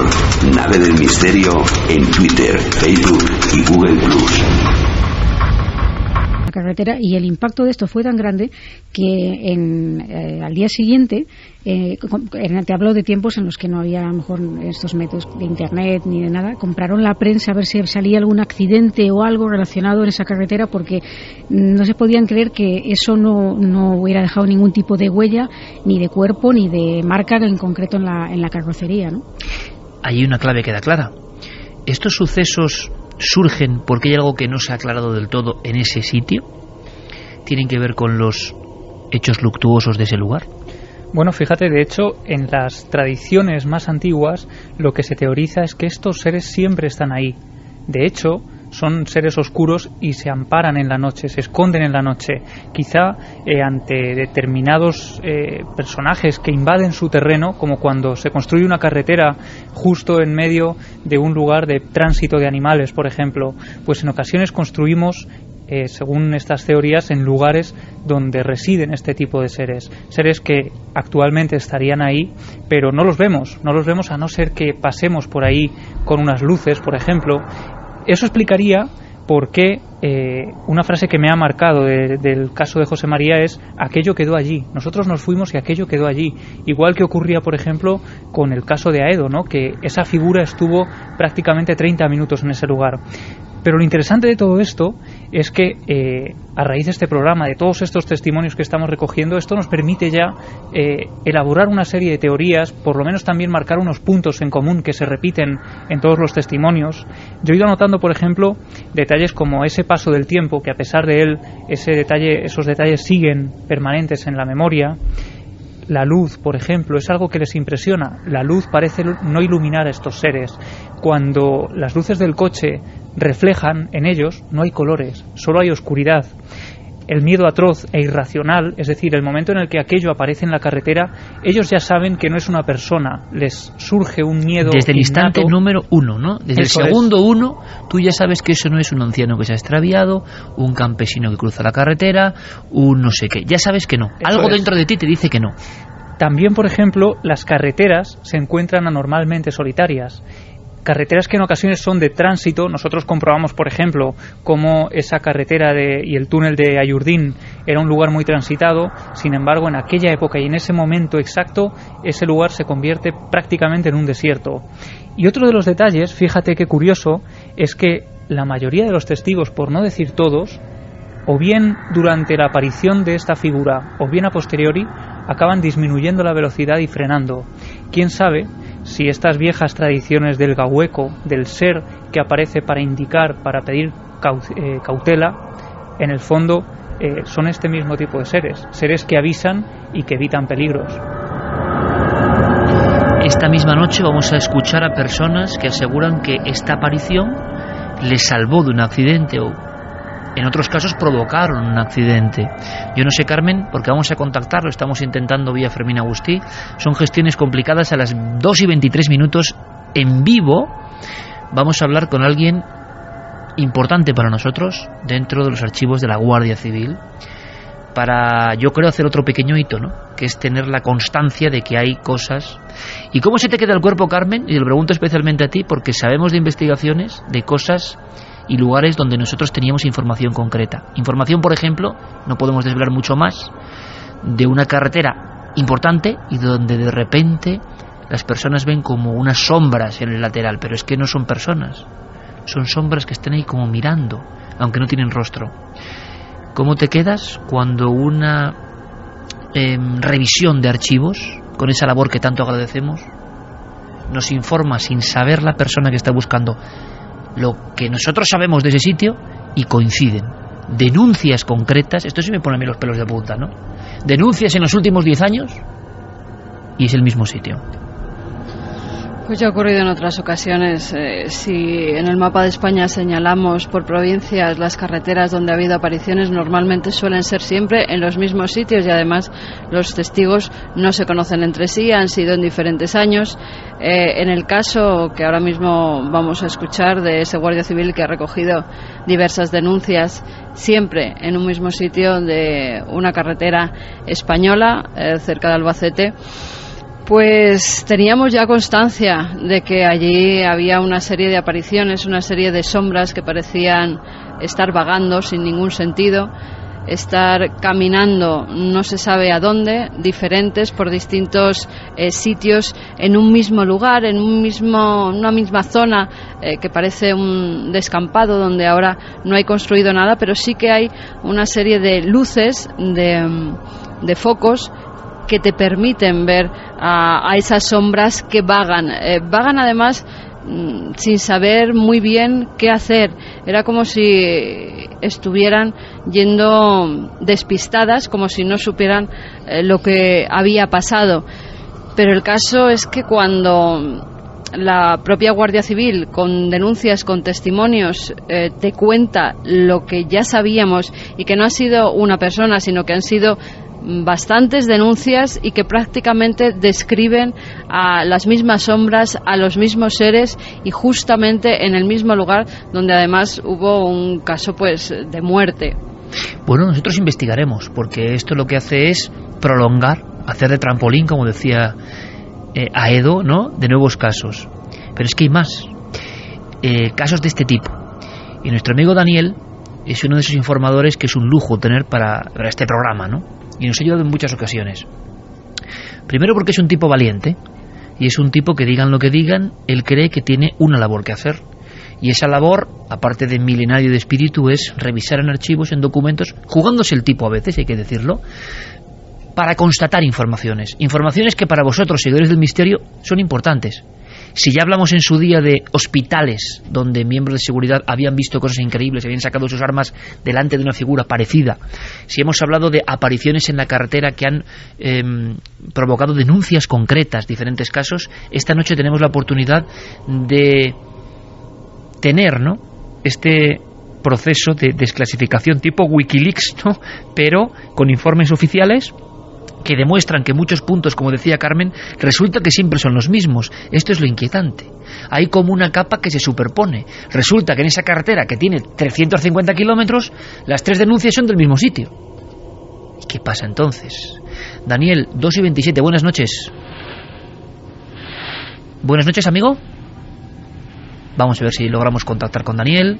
Nave del Misterio en Twitter, Facebook y Google+. Carretera, y el impacto de esto fue tan grande que al día siguiente, te hablo de tiempos en los que no había a lo mejor estos métodos de internet ni de nada, compraron la prensa a ver si salía algún accidente o algo relacionado en esa carretera, porque no se podían creer que eso no hubiera dejado ningún tipo de huella, ni de cuerpo, ni de marca en concreto en la carrocería, ¿no? Hay una clave que queda clara. Estos sucesos surgen porque hay algo que no se ha aclarado del todo en ese sitio. ¿Tienen que ver con los hechos luctuosos de ese lugar? Bueno, fíjate, de hecho, en las tradiciones más antiguas lo que se teoriza es que estos seres siempre están ahí. De hecho, son seres oscuros y se amparan en la noche, se esconden en la noche, quizá ante determinados personajes que invaden su terreno, como cuando se construye una carretera justo en medio de un lugar de tránsito de animales, por ejemplo. Pues en ocasiones construimos, según estas teorías, en lugares donde residen este tipo de seres que actualmente estarían ahí, pero no los vemos a no ser que pasemos por ahí con unas luces, por ejemplo. Eso explicaría por qué una frase que me ha marcado del caso de José María es: aquello quedó allí, nosotros nos fuimos y aquello quedó allí. Igual que ocurría, por ejemplo, con el caso de Aedo, ¿no?, que esa figura estuvo prácticamente 30 minutos en ese lugar. Pero lo interesante de todo esto es que a raíz de este programa, de todos estos testimonios que estamos recogiendo, esto nos permite ya elaborar una serie de teorías, por lo menos también marcar unos puntos en común que se repiten en todos los testimonios. Yo he ido anotando, por ejemplo, detalles como ese paso del tiempo, que a pesar de él, esos detalles siguen permanentes en la memoria. La luz, por ejemplo, es algo que les impresiona. La luz parece no iluminar a estos seres. Cuando las luces del coche reflejan en ellos, no hay colores, solo hay oscuridad. El miedo atroz e irracional, es decir, el momento en el que aquello aparece en la carretera, ellos ya saben que no es una persona, les surge un miedo desde el innato. instante número 1, ¿no? Desde el segundo 1, tú ya sabes que eso no es un anciano que se ha extraviado, un campesino que cruza la carretera, un no sé qué. Ya sabes que no. Algo dentro de ti te dice que no. También, por ejemplo, las carreteras se encuentran anormalmente solitarias. Carreteras que en ocasiones son de tránsito. Nosotros comprobamos, por ejemplo, cómo esa carretera y el túnel de Ayurdín era un lugar muy transitado. Sin embargo, en aquella época y en ese momento exacto, ese lugar se convierte prácticamente en un desierto. Y otro de los detalles, fíjate qué curioso, es que la mayoría de los testigos, por no decir todos, o bien durante la aparición de esta figura o bien a posteriori, acaban disminuyendo la velocidad y frenando. ¿Quién sabe si estas viejas tradiciones del gahueco, del ser que aparece para indicar, para pedir cautela, en el fondo son este mismo tipo de seres que avisan y que evitan peligros? Esta misma noche vamos a escuchar a personas que aseguran que esta aparición les salvó de un accidente o en otros casos provocaron un accidente. Yo no sé, Carmen, porque vamos a contactarlo, estamos intentando vía Fermín Agustí. Son gestiones complicadas. A las 2:23 en vivo vamos a hablar con alguien importante para nosotros dentro de los archivos de la Guardia Civil, para, yo creo, hacer otro pequeño hito, ¿no?, que es tener la constancia de que hay cosas. ¿Y cómo se te queda el cuerpo, Carmen? Y te lo pregunto especialmente a ti, porque sabemos de investigaciones, de cosas y lugares donde nosotros teníamos información concreta. Información, por ejemplo, no podemos desvelar mucho más, de una carretera importante y donde de repente las personas ven como unas sombras en el lateral, pero es que no son personas, son sombras que están ahí como mirando, aunque no tienen rostro. ¿Cómo te quedas cuando una revisión de archivos, con esa labor que tanto agradecemos, nos informa sin saber la persona que está buscando lo que nosotros sabemos de ese sitio y coinciden? Denuncias concretas, esto sí me pone a mí los pelos de punta, ¿no? Denuncias en los últimos 10 años y es el mismo sitio. Pues ya ha ocurrido en otras ocasiones. Si en el mapa de España señalamos por provincias las carreteras donde ha habido apariciones, normalmente suelen ser siempre en los mismos sitios y además los testigos no se conocen entre sí, han sido en diferentes años. En el caso que ahora mismo vamos a escuchar de ese guardia civil que ha recogido diversas denuncias, siempre en un mismo sitio de una carretera española cerca de Albacete, pues teníamos ya constancia de que allí había una serie de apariciones, una serie de sombras que parecían estar vagando sin ningún sentido, estar caminando no se sabe a dónde, diferentes por distintos sitios en un mismo lugar, en una misma zona que parece un descampado donde ahora no hay construido nada, pero sí que hay una serie de luces, de focos que te permiten ver a esas sombras que vagan. Vagan además sin saber muy bien qué hacer. Era como si estuvieran yendo despistadas, como si no supieran lo que había pasado. Pero el caso es que cuando la propia Guardia Civil, con denuncias, con testimonios, te cuenta lo que ya sabíamos, y que no ha sido una persona, sino que han sido bastantes denuncias, y que prácticamente describen a las mismas sombras, a los mismos seres, y justamente en el mismo lugar donde además hubo un caso pues de muerte. Bueno, nosotros investigaremos, porque esto lo que hace es prolongar, hacer de trampolín, como decía Aedo, ¿no?, de nuevos casos. Pero es que hay más casos de este tipo, y nuestro amigo Daniel es uno de esos informadores que es un lujo tener para este programa, ¿no? Y nos ha ayudado en muchas ocasiones. Primero porque es un tipo valiente, y es un tipo que digan lo que digan, él cree que tiene una labor que hacer. Y esa labor, aparte de milenario de espíritu, es revisar en archivos, en documentos, jugándose el tipo a veces, hay que decirlo, para constatar informaciones. Informaciones que para vosotros, seguidores del misterio, son importantes. Si ya hablamos en su día de hospitales donde miembros de seguridad habían visto cosas increíbles, habían sacado sus armas delante de una figura parecida, si hemos hablado de apariciones en la carretera que han provocado denuncias concretas, diferentes casos, esta noche tenemos la oportunidad de tener, ¿no?, este proceso de desclasificación tipo Wikileaks, ¿no?, pero con informes oficiales que demuestran que muchos puntos, como decía Carmen, resulta que siempre son los mismos. Esto es lo inquietante. Hay como una capa que se superpone. Resulta que en esa carretera, que tiene 350 kilómetros, las 3 denuncias son del mismo sitio. ¿Y qué pasa entonces? Daniel, 2:27, buenas noches. Buenas noches, amigo. Vamos a ver si logramos contactar con Daniel.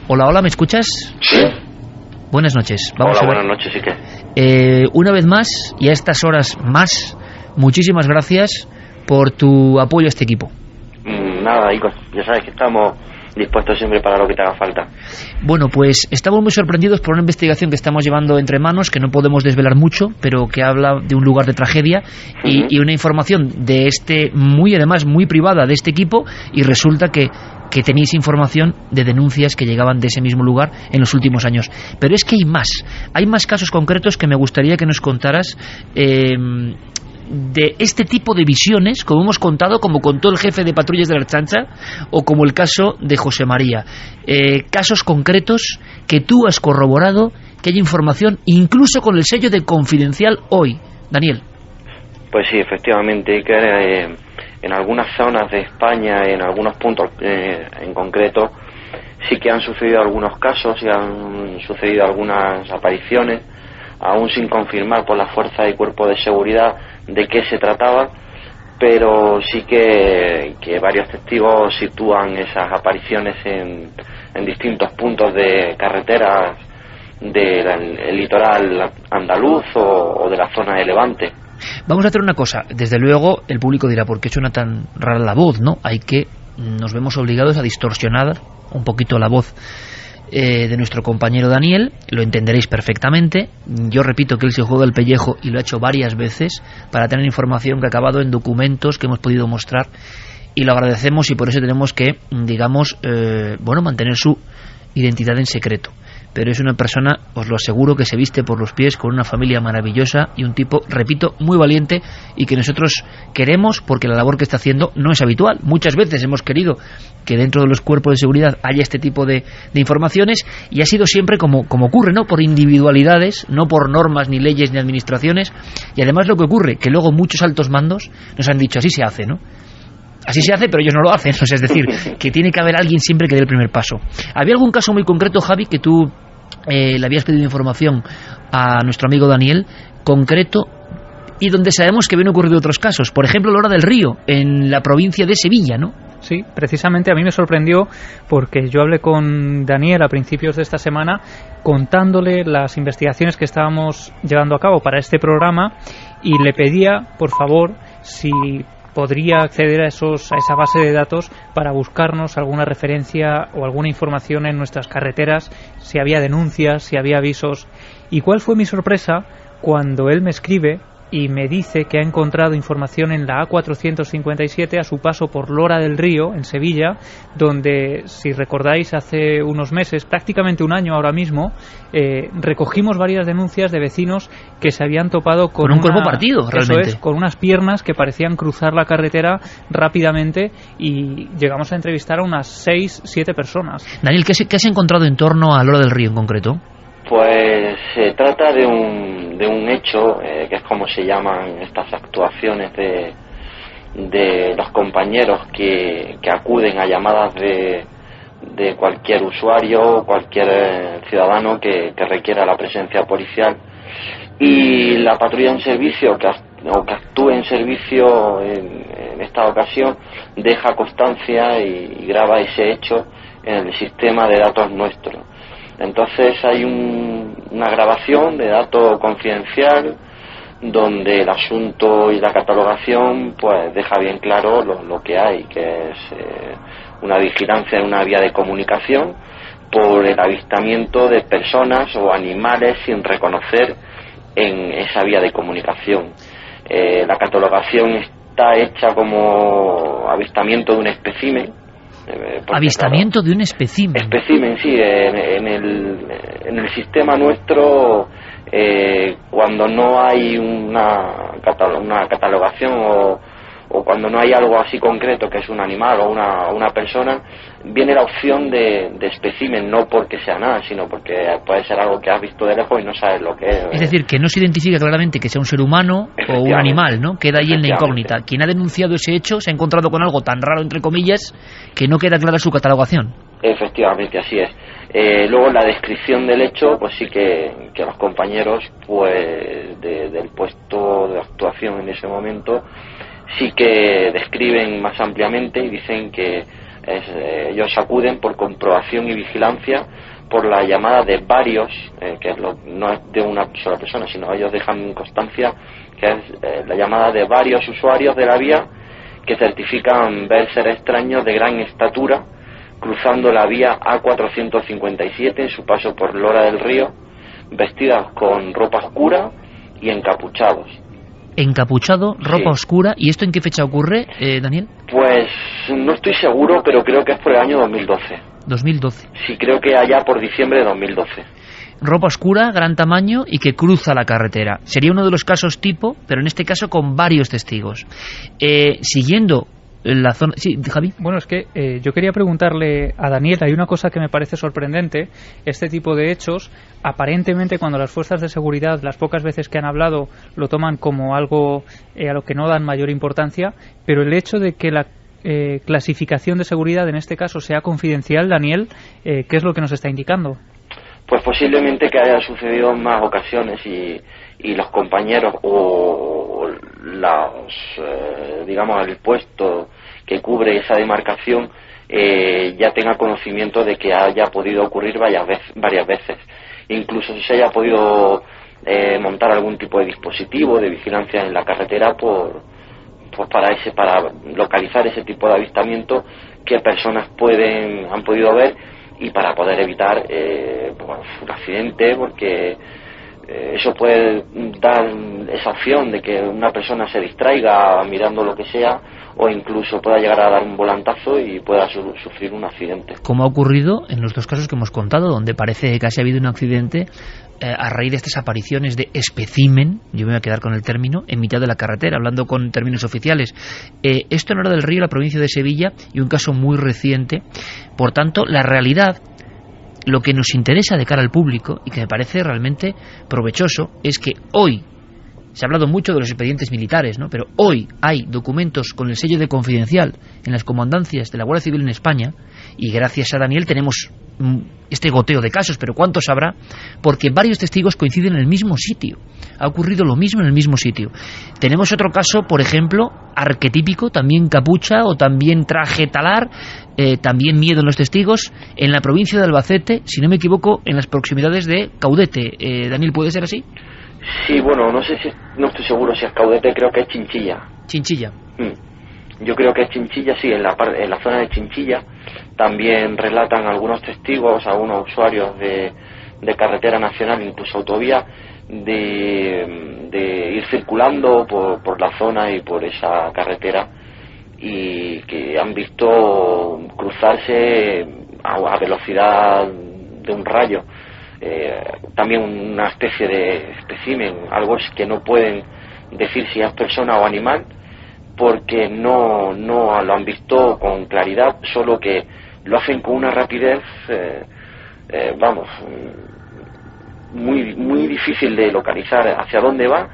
Hola, hola, ¿me escuchas? Sí. Buenas noches. Vamos a ver. Buenas noches, sí que. Una vez más, y a estas horas más, muchísimas gracias por tu apoyo a este equipo. Nada, Ico, ya sabes que estamos dispuestos siempre para lo que te haga falta. Bueno, pues estamos muy sorprendidos por una investigación que estamos llevando entre manos, que no podemos desvelar mucho, pero que habla de un lugar de tragedia, y una información de además muy privada de este equipo, y resulta que tenéis información de denuncias que llegaban de ese mismo lugar en los últimos años. Pero es que hay más casos concretos que me gustaría que nos contaras, de este tipo de visiones, como hemos contado, como contó el jefe de patrullas de la Ertzaintza, o como el caso de José María. Casos concretos que tú has corroborado, que hay información, incluso con el sello de confidencial hoy. Daniel. Pues sí, efectivamente, que en algunas zonas de España, en algunos puntos en concreto, sí que han sucedido algunos casos y han sucedido algunas apariciones, aún sin confirmar por la fuerza y cuerpo de seguridad de qué se trataba, pero sí que varios testigos sitúan esas apariciones en distintos puntos de carreteras del litoral andaluz o de la zona de Levante. Vamos a hacer una cosa. Desde luego el público dirá, ¿por qué suena tan rara la voz?, ¿no? Nos vemos obligados a distorsionar un poquito la voz de nuestro compañero Daniel. Lo entenderéis perfectamente. Yo repito que él se juega el pellejo, y lo ha hecho varias veces, para tener información que ha acabado en documentos que hemos podido mostrar, y lo agradecemos, y por eso tenemos que, digamos, mantener su identidad en secreto. Pero es una persona, os lo aseguro, que se viste por los pies, con una familia maravillosa, y un tipo, repito, muy valiente, y que nosotros queremos, porque la labor que está haciendo no es habitual. Muchas veces hemos querido que dentro de los cuerpos de seguridad haya este tipo de informaciones, y ha sido siempre como ocurre, ¿no?, por individualidades, no por normas, ni leyes, ni administraciones. Y además lo que ocurre, que luego muchos altos mandos nos han dicho, así se hace, ¿no? Así se hace, pero ellos no lo hacen. O sea, es decir, que tiene que haber alguien siempre que dé el primer paso. ¿Había algún caso muy concreto, Javi, que tú le habías pedido información a nuestro amigo Daniel, concreto, y donde sabemos que habían ocurrido otros casos? Por ejemplo, Lora del Río, en la provincia de Sevilla, ¿no? Sí, precisamente a mí me sorprendió, porque yo hablé con Daniel a principios de esta semana contándole las investigaciones que estábamos llevando a cabo para este programa, y le pedía, por favor, si podría acceder a esa base de datos para buscarnos alguna referencia o alguna información en nuestras carreteras, si había denuncias, si había avisos. ¿Y cuál fue mi sorpresa cuando él me escribe y me dice que ha encontrado información en la A457 a su paso por Lora del Río, en Sevilla, donde, si recordáis, hace unos meses, prácticamente un año ahora mismo, recogimos varias denuncias de vecinos que se habían topado con un cuerpo partido, realmente. Eso es, con unas piernas que parecían cruzar la carretera rápidamente, y llegamos a entrevistar a unas 6-7 personas. Daniel, ¿qué has encontrado en torno a Lora del Río en concreto? Pues se trata de un hecho, que es como se llaman estas actuaciones de los compañeros que acuden a llamadas de cualquier usuario, cualquier ciudadano que requiera la presencia policial, y la patrulla en servicio que actúe en servicio en esta ocasión deja constancia y graba ese hecho en el sistema de datos nuestro. Entonces hay una grabación de dato confidencial donde el asunto y la catalogación pues deja bien claro lo que hay, que es una vigilancia en una vía de comunicación por el avistamiento de personas o animales sin reconocer en esa vía de comunicación. La catalogación está hecha como avistamiento de un espécimen. Avistamiento de un espécimen. Espécimen, sí. En el sistema nuestro, cuando no hay una catalogación o cuando no hay algo así concreto que es un animal o una persona, viene la opción de espécimen, no porque sea nada, sino porque puede ser algo que has visto de lejos y no sabes lo que es. Es decir, que no se identifica claramente que sea un ser humano o un animal, ¿no? Queda ahí en la incógnita. Quien ha denunciado ese hecho se ha encontrado con algo tan raro, entre comillas, que no queda clara su catalogación. Efectivamente, así es. Luego la descripción del hecho, pues sí que los compañeros pues del puesto de actuación en ese momento sí que describen más ampliamente y dicen que ellos acuden por comprobación y vigilancia por la llamada de varios, que no es de una sola persona, sino ellos dejan constancia que es la llamada de varios usuarios de la vía que certifican ver seres extraños de gran estatura cruzando la vía A457 en su paso por Lora del Río, vestidas con ropa oscura y encapuchados. Encapuchado, ropa oscura. ¿Y esto en qué fecha ocurre, Daniel? Pues no estoy seguro, pero creo que es por el año 2012. 2012. Sí, creo que allá por diciembre de 2012. Ropa oscura, gran tamaño y que cruza la carretera. Sería uno de los casos tipo, pero en este caso con varios testigos. Siguiendo la zona... Sí, Javi. Bueno, es que yo quería preguntarle a Daniel, hay una cosa que me parece sorprendente, este tipo de hechos, aparentemente cuando las fuerzas de seguridad, las pocas veces que han hablado, lo toman como algo a lo que no dan mayor importancia, pero el hecho de que la clasificación de seguridad en este caso sea confidencial, Daniel, ¿qué es lo que nos está indicando? Pues posiblemente que haya sucedido en más ocasiones y los compañeros o digamos el puesto que cubre esa demarcación ya tenga conocimiento de que haya podido ocurrir varias veces. Incluso si se haya podido montar algún tipo de dispositivo de vigilancia en la carretera para localizar ese tipo de avistamiento que personas han podido ver y para poder evitar un accidente, porque eso puede dar esa opción de que una persona se distraiga mirando lo que sea o incluso pueda llegar a dar un volantazo y pueda sufrir un accidente. Como ha ocurrido en los dos casos que hemos contado, donde parece que casi ha habido un accidente a raíz de estas apariciones de espécimen, yo me voy a quedar con el término, en mitad de la carretera, hablando con términos oficiales. Esto en Lora del Río, la provincia de Sevilla, y un caso muy reciente. Por tanto, la realidad, lo que nos interesa de cara al público, y que me parece realmente provechoso, es que hoy, se ha hablado mucho de los expedientes militares, ¿no? Pero hoy hay documentos con el sello de confidencial en las comandancias de la Guardia Civil en España, y gracias a Daniel tenemos este goteo de casos, pero ¿cuántos habrá? Porque varios testigos coinciden en el mismo sitio. Ha ocurrido lo mismo en el mismo sitio. Tenemos otro caso, por ejemplo, arquetípico, también capucha o también traje talar, también miedo en los testigos, en la provincia de Albacete, si no me equivoco, en las proximidades de Caudete. Daniel, ¿puede ser así? Sí, bueno, no estoy seguro si es Caudete, creo que es Chinchilla. Chinchilla. Yo creo que es Chinchilla, sí, en la zona de Chinchilla. También relatan algunos testigos, algunos usuarios de carretera nacional, incluso autovía, de ir circulando por la zona y por esa carretera, y que han visto cruzarse a velocidad de un rayo, también una especie de espécimen, algo que no pueden decir si es persona o animal, porque no lo han visto con claridad, solo que lo hacen con una rapidez, muy difícil de localizar hacia dónde va,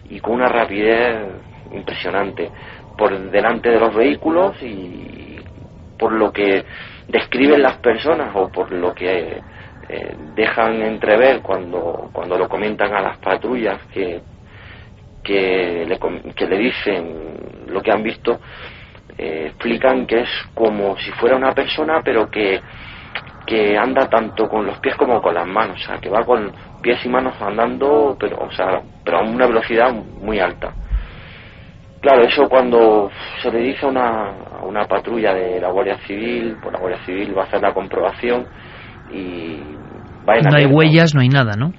y con una rapidez impresionante por delante de los vehículos, y por lo que describen las personas o por lo que dejan entrever cuando lo comentan a las patrullas que le dicen lo que han visto, explican que es como si fuera una persona, pero que anda tanto con los pies como con las manos, o sea, que va con pies y manos andando, pero a una velocidad muy alta. Claro, eso cuando se le dice a una patrulla de la Guardia Civil, pues la Guardia Civil va a hacer la comprobación y va en... No hay huellas, no hay nada, ¿no?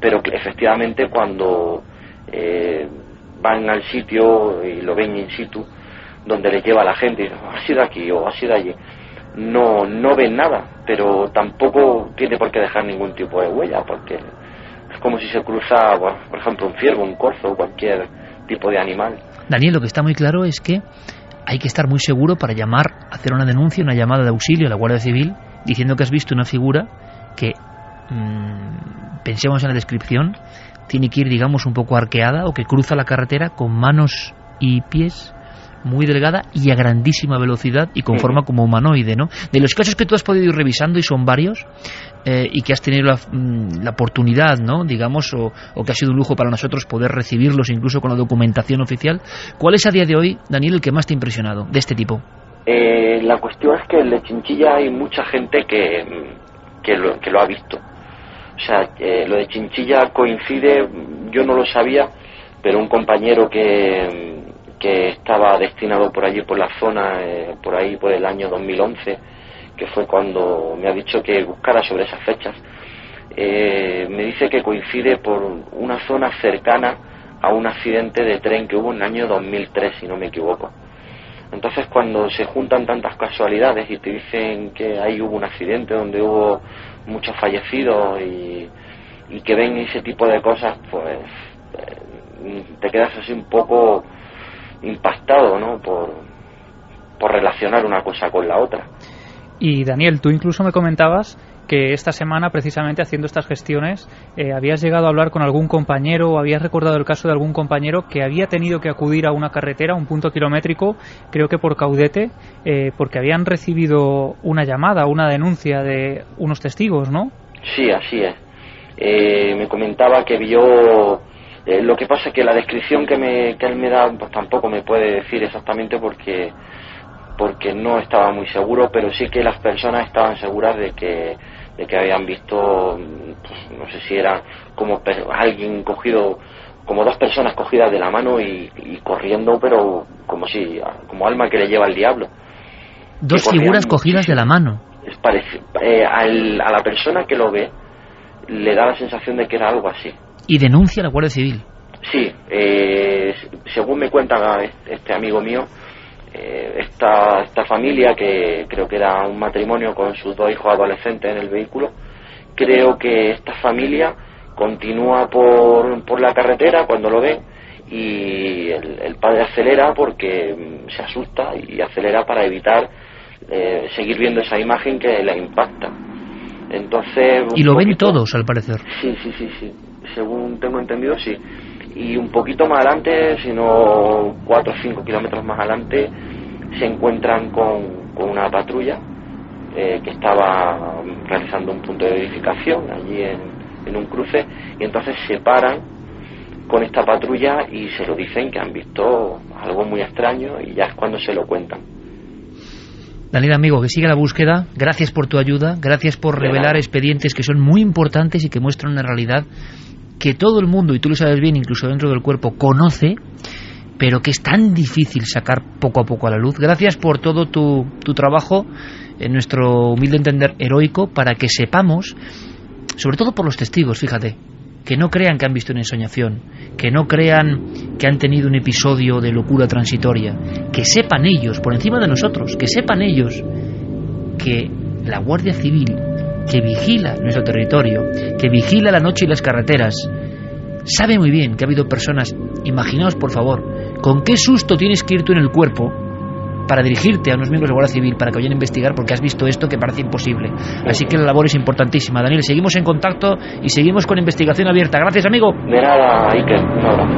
Pero que efectivamente cuando van al sitio y lo ven in situ, donde le lleva a la gente, y dicen, ha sido aquí o ha sido allí, no ven nada, pero tampoco tiene por qué dejar ningún tipo de huella, porque es como si se cruza, bueno, por ejemplo, un ciervo, un corzo, cualquier tipo de animal. Daniel, lo que está muy claro es que hay que estar muy seguro para hacer una denuncia, una llamada de auxilio a la Guardia Civil, diciendo que has visto una figura que, pensemos en la descripción, tiene que ir, digamos, un poco arqueada, o que cruza la carretera con manos y pies muy delgada y a grandísima velocidad y con forma como humanoide, ¿no? De los casos que tú has podido ir revisando, y son varios, y que has tenido la oportunidad, ¿no?, digamos, o que ha sido un lujo para nosotros poder recibirlos incluso con la documentación oficial, ¿cuál es a día de hoy, Daniel, el que más te ha impresionado de este tipo? La cuestión es que el de Chinchilla hay mucha gente que lo ha visto. O sea, lo de Chinchilla coincide, yo no lo sabía, pero un compañero que estaba destinado por allí, por la zona, por ahí por el año 2011, que fue cuando me ha dicho que buscara sobre esas fechas, me dice que coincide por una zona cercana a un accidente de tren que hubo en el año 2003, si no me equivoco. Entonces, cuando se juntan tantas casualidades y te dicen que ahí hubo un accidente donde hubo muchos fallecidos y que ven ese tipo de cosas, pues te quedas así un poco impactado, ¿no?, por relacionar una cosa con la otra. Y Daniel, tú incluso me comentabas que esta semana, precisamente haciendo estas gestiones, habías llegado a hablar con algún compañero, o habías recordado el caso de algún compañero que había tenido que acudir a una carretera, a un punto kilométrico, creo que por Caudete, porque habían recibido una llamada, una denuncia de unos testigos, ¿no? Sí, así es. Me comentaba que vio... lo que pasa es que la descripción que él me da, pues tampoco me puede decir exactamente porque no estaba muy seguro, pero sí que las personas estaban seguras de que habían visto, pues, no sé si era como alguien cogido, como dos personas cogidas de la mano y corriendo, pero como alma que le lleva el diablo. Dos figuras cogidas de la mano. A la persona que lo ve le da la sensación de que era algo así. ¿Y denuncia a la Guardia Civil? Sí, según me cuenta este amigo mío, esta familia, que creo que era un matrimonio con sus dos hijos adolescentes en el vehículo, creo que esta familia continúa por la carretera cuando lo ve, y el padre acelera porque se asusta y acelera para evitar seguir viendo esa imagen que le impacta. Entonces, y lo ven todos, al parecer. Sí, según tengo entendido, sí. Y un poquito más adelante, sino 4 o 5 kilómetros más adelante, se encuentran con una patrulla que estaba realizando un punto de verificación allí en un cruce, y entonces se paran con esta patrulla y se lo dicen que han visto algo muy extraño, y ya es cuando se lo cuentan. Daniel, amigo, que siga la búsqueda. Gracias por tu ayuda, gracias por revelar expedientes que son muy importantes y que muestran una realidad que todo el mundo, y tú lo sabes bien, incluso dentro del cuerpo, conoce, pero que es tan difícil sacar poco a poco a la luz. Gracias por todo tu trabajo, en nuestro humilde entender heroico, para que sepamos, sobre todo por los testigos, fíjate, que no crean que han visto una ensoñación, que no crean que han tenido un episodio de locura transitoria, que sepan ellos, por encima de nosotros, que sepan ellos que la Guardia Civil, que vigila nuestro territorio, que vigila la noche y las carreteras, sabe muy bien que ha habido personas, imaginaos por favor, con qué susto tienes que ir tú en el cuerpo para dirigirte a unos miembros de la Guardia Civil para que vayan a investigar porque has visto esto que parece imposible. Así que la labor es importantísima. Daniel, seguimos en contacto y seguimos con investigación abierta. Gracias, amigo. De nada, Iker. Un abrazo.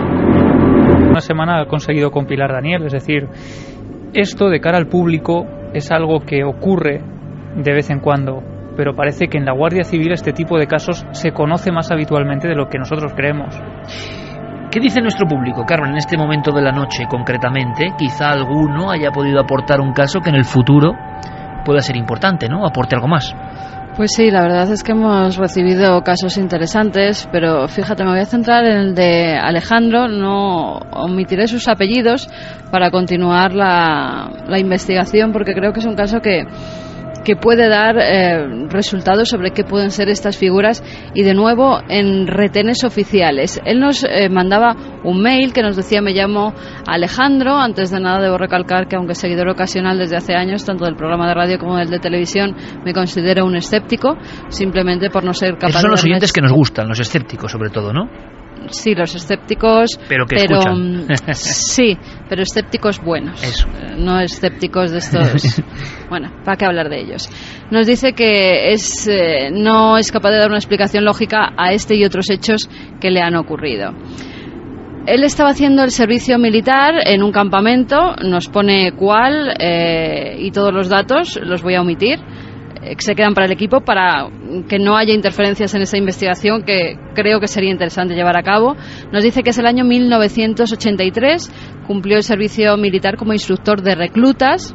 Una semana ha conseguido compilar Daniel, es decir, esto de cara al público es algo que ocurre de vez en cuando, pero parece que en la Guardia Civil este tipo de casos se conoce más habitualmente de lo que nosotros creemos. ¿Qué dice nuestro público, Carmen, en este momento de la noche concretamente? Quizá alguno haya podido aportar un caso que en el futuro pueda ser importante, ¿no? Aporte algo más. Pues sí, la verdad es que hemos recibido casos interesantes, pero fíjate, me voy a centrar en el de Alejandro, no omitiré sus apellidos para continuar la investigación, porque creo que es un caso que puede dar resultados sobre qué pueden ser estas figuras, y de nuevo en retenes oficiales. Él nos mandaba un mail que nos decía: me llamo Alejandro. Antes de nada debo recalcar que, aunque seguidor ocasional desde hace años tanto del programa de radio como del de televisión, me considero un escéptico, simplemente por no ser capaz de... Esos son los oyentes que nos gustan, los escépticos sobre todo, ¿no? Sí, los escépticos, pero escuchan. Sí, pero escépticos buenos. Eso. No escépticos de estos. Bueno, ¿para qué hablar de ellos? Nos dice que no es capaz de dar una explicación lógica a este y otros hechos que le han ocurrido. Él estaba haciendo el servicio militar en un campamento, nos pone cuál y todos los datos los voy a omitir. Se quedan para el equipo para que no haya interferencias en esa investigación que creo que sería interesante llevar a cabo. Nos dice que es el año 1983, cumplió el servicio militar como instructor de reclutas.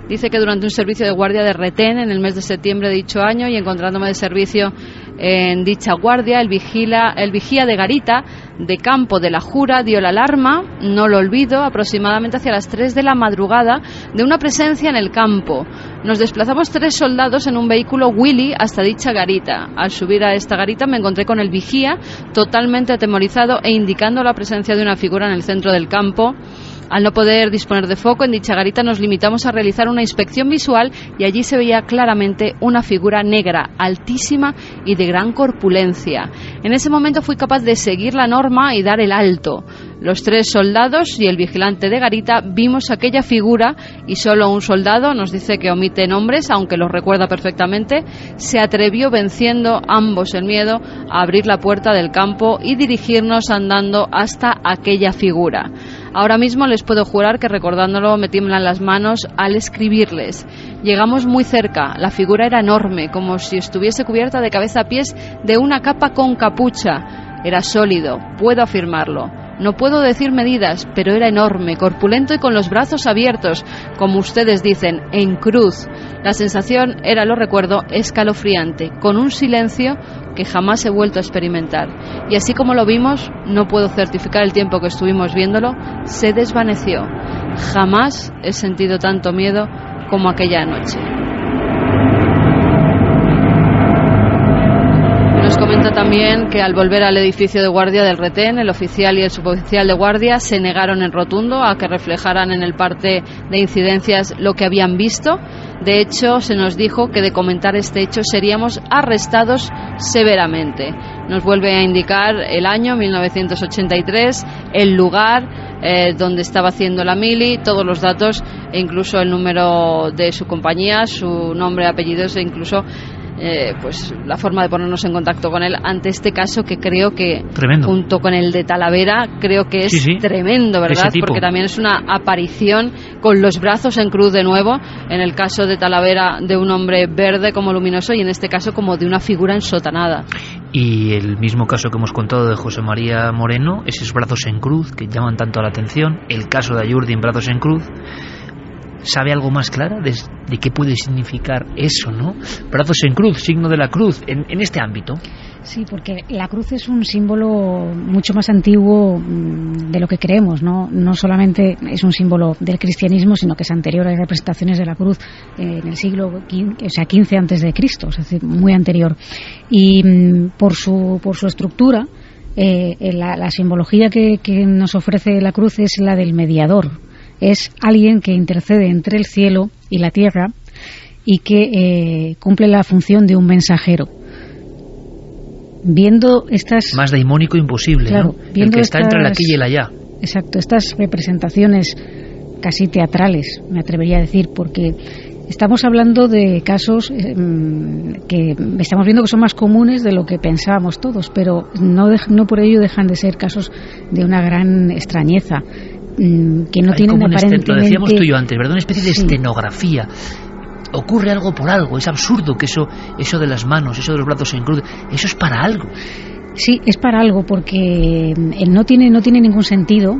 Dice que durante un servicio de guardia de retén en el mes de septiembre de dicho año, y encontrándome de servicio en dicha guardia, el vigía de garita de campo de la Jura dio la alarma, no lo olvido, aproximadamente hacia las 3 de la madrugada, de una presencia en el campo. Nos desplazamos 3 soldados en un vehículo Willy hasta dicha garita. Al subir a esta garita me encontré con el vigía, totalmente atemorizado e indicando la presencia de una figura en el centro del campo. Al no poder disponer de foco en dicha garita, nos limitamos a realizar una inspección visual, y allí se veía claramente una figura negra, altísima y de gran corpulencia. En ese momento fui capaz de seguir la norma y dar el alto. Los 3 soldados y el vigilante de garita vimos aquella figura, y solo un soldado, nos dice que omite nombres, aunque los recuerda perfectamente, se atrevió, venciendo ambos el miedo, a abrir la puerta del campo y dirigirnos andando hasta aquella figura. Ahora mismo les puedo jurar que, recordándolo, me tiemblan las manos al escribirles. Llegamos muy cerca, la figura era enorme, como si estuviese cubierta de cabeza a pies de una capa con capucha. Era sólido, puedo afirmarlo. No puedo decir medidas, pero era enorme, corpulento y con los brazos abiertos, como ustedes dicen, en cruz. La sensación era, lo recuerdo, escalofriante, con un silencio que jamás he vuelto a experimentar. Y así como lo vimos, no puedo certificar el tiempo que estuvimos viéndolo, se desvaneció. Jamás he sentido tanto miedo como aquella noche. Nos comenta también que al volver al edificio de guardia del retén, el oficial y el suboficial de guardia se negaron en rotundo a que reflejaran en el parte de incidencias lo que habían visto. De hecho, se nos dijo que de comentar este hecho seríamos arrestados severamente. Nos vuelve a indicar el año 1983, el lugar donde estaba haciendo la mili, todos los datos e incluso el número de su compañía, su nombre, apellidos e incluso pues la forma de ponernos en contacto con él ante este caso, que creo que tremendo, junto con el de Talavera, creo que es tremendo, ¿verdad? Porque también es una aparición con los brazos en cruz de nuevo, en el caso de Talavera de un hombre verde como luminoso, y en este caso como de una figura ensotanada. Y el mismo caso que hemos contado de José María Moreno, esos brazos en cruz que llaman tanto la atención, el caso de Ayurdi en brazos en cruz. ¿Sabe algo más clara de qué puede significar eso, no? Brazos en cruz, signo de la cruz, en este ámbito. Sí, porque la cruz es un símbolo mucho más antiguo de lo que creemos, ¿no? No solamente es un símbolo del cristianismo, sino que es anterior. Hay representaciones de la cruz en el siglo XV antes de Cristo, es decir, muy anterior. Y por su estructura, la simbología que nos ofrece la cruz es la del mediador. Es alguien que intercede entre el cielo y la tierra y que cumple la función de un mensajero. Viendo estas... Más daimónico imposible, claro, ¿no? El que está entre el aquí y el allá. Exacto, estas representaciones casi teatrales, me atrevería a decir, porque estamos hablando de casos que estamos viendo que son más comunes de lo que pensábamos todos, pero no por ello dejan de ser casos de una gran extrañeza, que no tienen aparentemente... Lo decíamos tú y yo antes, ¿verdad? Una especie de escenografía. Ocurre algo por algo. Es absurdo que eso de las manos, eso de los brazos en cruz, eso es para algo. Sí, es para algo, porque no tiene ningún sentido.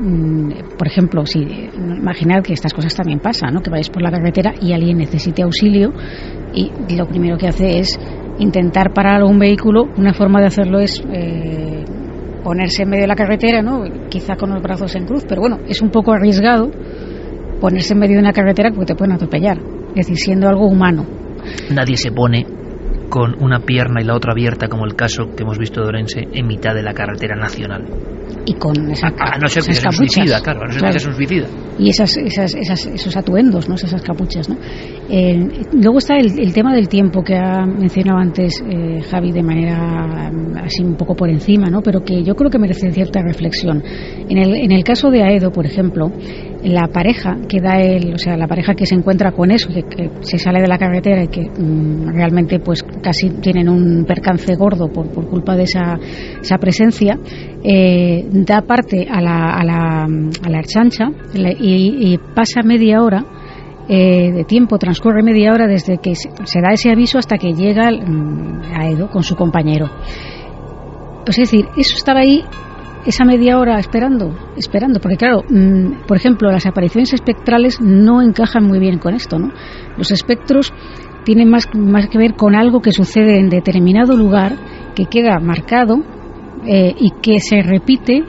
Por ejemplo, imaginad que estas cosas también pasan, ¿no? Que vayáis por la carretera y alguien necesite auxilio y lo primero que hace es intentar parar un vehículo. Una forma de hacerlo es ponerse en medio de la carretera, ¿no? Quizá con los brazos en cruz, pero bueno, es un poco arriesgado ponerse en medio de una carretera porque te pueden atropellar. Es decir, siendo algo humano. Nadie se pone con una pierna y la otra abierta, como el caso que hemos visto de Orense, en mitad de la carretera nacional. Y con esas a no ser que sea un suicida, claro, a no ser que sea un suicida. Y esos atuendos, ¿no? Esas capuchas, ¿no? Luego está el tema del tiempo que ha mencionado antes Javi de manera así un poco por encima, ¿no? Pero que yo creo que merece cierta reflexión. En el caso de Aedo, por ejemplo, la pareja que la pareja que se encuentra con eso, que se sale de la carretera y que realmente pues casi tienen un percance gordo por culpa de esa presencia, da parte a la Ertzaintza y pasa media hora de tiempo, transcurre media hora desde que se da ese aviso hasta que llega Aedo con su compañero. Pues es decir, eso estaba ahí esa media hora esperando, porque claro, por ejemplo, las apariciones espectrales no encajan muy bien con esto, ¿no? Los espectros tienen más que ver con algo que sucede en determinado lugar, que queda marcado y que se repite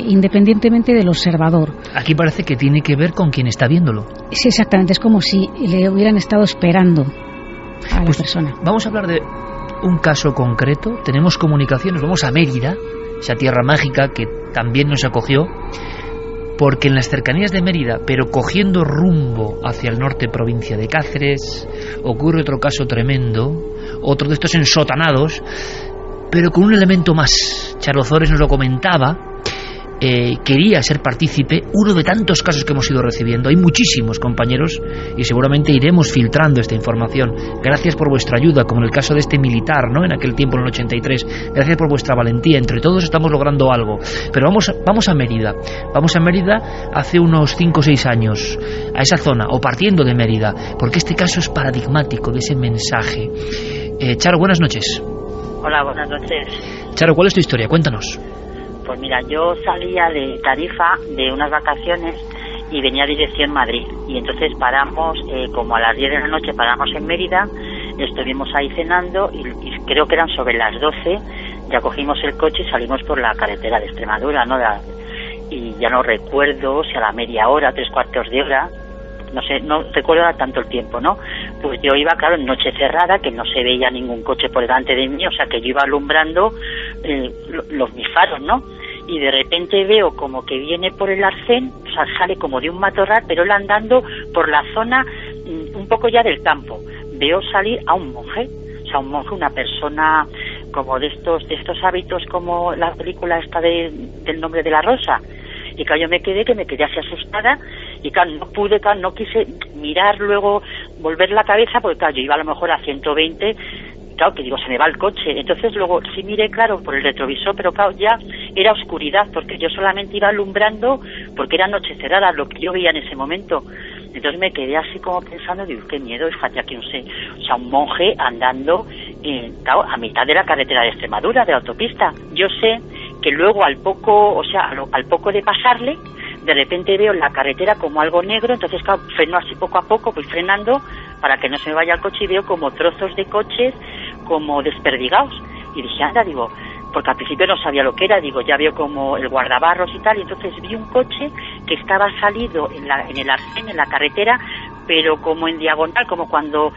independientemente del observador. Aquí parece que tiene que ver con quien está viéndolo. Sí, exactamente, es como si le hubieran estado esperando a la persona. Vamos a hablar de un caso concreto. Tenemos comunicaciones, vamos a Mérida, esa tierra mágica que también nos acogió, porque en las cercanías de Mérida, pero cogiendo rumbo hacia el norte, provincia de Cáceres, ocurre otro caso tremendo, otro de estos ensotanados, pero con un elemento más. Charo Ozores nos lo comentaba, quería ser partícipe, uno de tantos casos que hemos ido recibiendo. Hay muchísimos, compañeros, y seguramente iremos filtrando esta información. Gracias por vuestra ayuda, como en el caso de este militar, ¿no? En aquel tiempo, en el 83. Gracias por vuestra valentía. Entre todos estamos logrando algo. Pero vamos a Mérida. Vamos a Mérida hace unos 5 o 6 años, a esa zona, o partiendo de Mérida, porque este caso es paradigmático de ese mensaje. Charo, buenas noches. Hola, buenas noches. Charo, ¿cuál es tu historia? Cuéntanos. Pues mira, yo salía de Tarifa de unas vacaciones y venía a dirección Madrid. Y entonces paramos, como a las 10 de la noche paramos en Mérida, estuvimos ahí cenando y creo que eran sobre las 12, ya cogimos el coche y salimos por la carretera de Extremadura, ¿no? Y ya no recuerdo si a la media hora, 3/4 de hora, no sé, no recuerdo tanto el tiempo, ¿no? Pues yo iba, claro, en noche cerrada, que no se veía ningún coche por delante de mí, o sea que yo iba alumbrando mis faros, ¿no? Y de repente veo como que viene por el arcén, o sea, sale como de un matorral, pero él andando por la zona un poco ya del campo. Veo salir a un monje, o sea, un monje, una persona como de estos hábitos como la película esta del nombre de la rosa. Y claro, yo me quedé así asustada y claro, no quise mirar luego, volver la cabeza, porque claro, yo iba a lo mejor a 120, claro, que digo, se me va el coche. Entonces luego sí miré, claro, por el retrovisor, pero claro, ya era oscuridad, porque yo solamente iba alumbrando, porque era noche cerrada, lo que yo veía en ese momento. Entonces me quedé así como pensando, digo, qué miedo, fíjate aquí, no sé, o sea, un monje andando, claro, a mitad de la carretera de Extremadura, de la autopista. Yo sé que luego al poco de pasarle, de repente veo la carretera como algo negro, entonces claro, freno así poco a poco, voy frenando para que no se me vaya el coche y veo como trozos de coches como desperdigados. Y dije, anda, digo, porque al principio no sabía lo que era, digo, ya veo como el guardabarros y tal, y entonces vi un coche que estaba salido en el arcén, en la carretera, pero como en diagonal, como cuando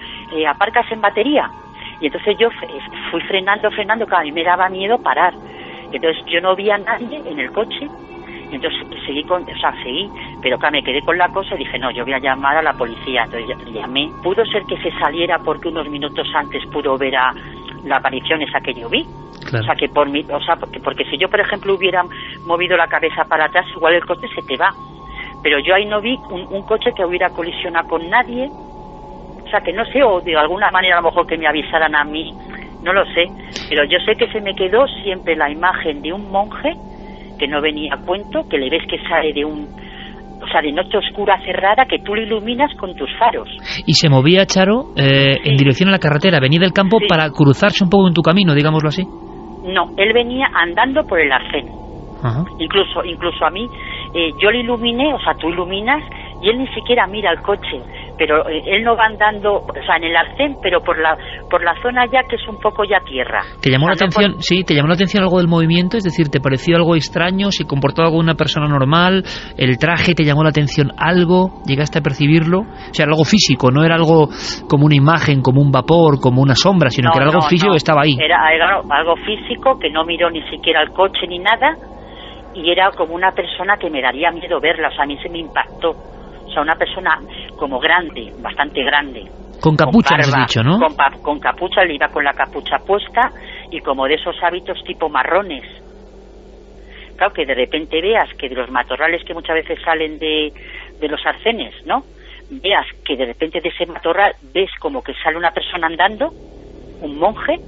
aparcas en batería. Y entonces yo fui frenando, claro, y me daba miedo parar. Entonces yo no vi a nadie en el coche. Entonces seguí, pero claro, me quedé con la cosa y dije, no, yo voy a llamar a la policía. Entonces llamé. Pudo ser que se saliera porque unos minutos antes pudo ver a la aparición esa que yo vi. Claro. O sea, que porque si yo, por ejemplo, hubiera movido la cabeza para atrás, igual el coche se te va. Pero yo ahí no vi un coche que hubiera colisionado con nadie. O sea, que no sé, o de alguna manera a lo mejor que me avisaran a mí, no lo sé. Pero yo sé que se me quedó siempre la imagen de un monje que no venía a cuento, que le ves que sale de de noche oscura cerrada, que tú lo iluminas con tus faros. Y se movía, Charo, en dirección a la carretera, venía del campo para cruzarse un poco en tu camino, digámoslo así. No, él venía andando por el arcén. Ajá. Incluso a mí, yo le iluminé, tú iluminas, y él ni siquiera mira el coche, pero él no va andando, en el arcén, pero por la zona ya que es un poco ya tierra. ¿Te llamó la atención? Sí, ¿te llamó la atención algo del movimiento? Es decir, ¿te pareció algo extraño? ¿Se comportaba como una persona normal? ¿El traje te llamó la atención algo? ¿Llegaste a percibirlo? O sea, algo físico, no era algo como una imagen, como un vapor, como una sombra, sino que era algo físico que estaba ahí. Era algo físico, que no miró ni siquiera el coche ni nada, y era como una persona que me daría miedo verla, a mí se me impactó. Una persona como grande, bastante grande. Con capucha, has dicho, ¿no? Con capucha, él iba con la capucha puesta y como de esos hábitos tipo marrones. Claro, que de repente veas que de los matorrales que muchas veces salen de los arcenes, ¿no? Veas que de repente de ese matorral ves como que sale una persona andando, un monje.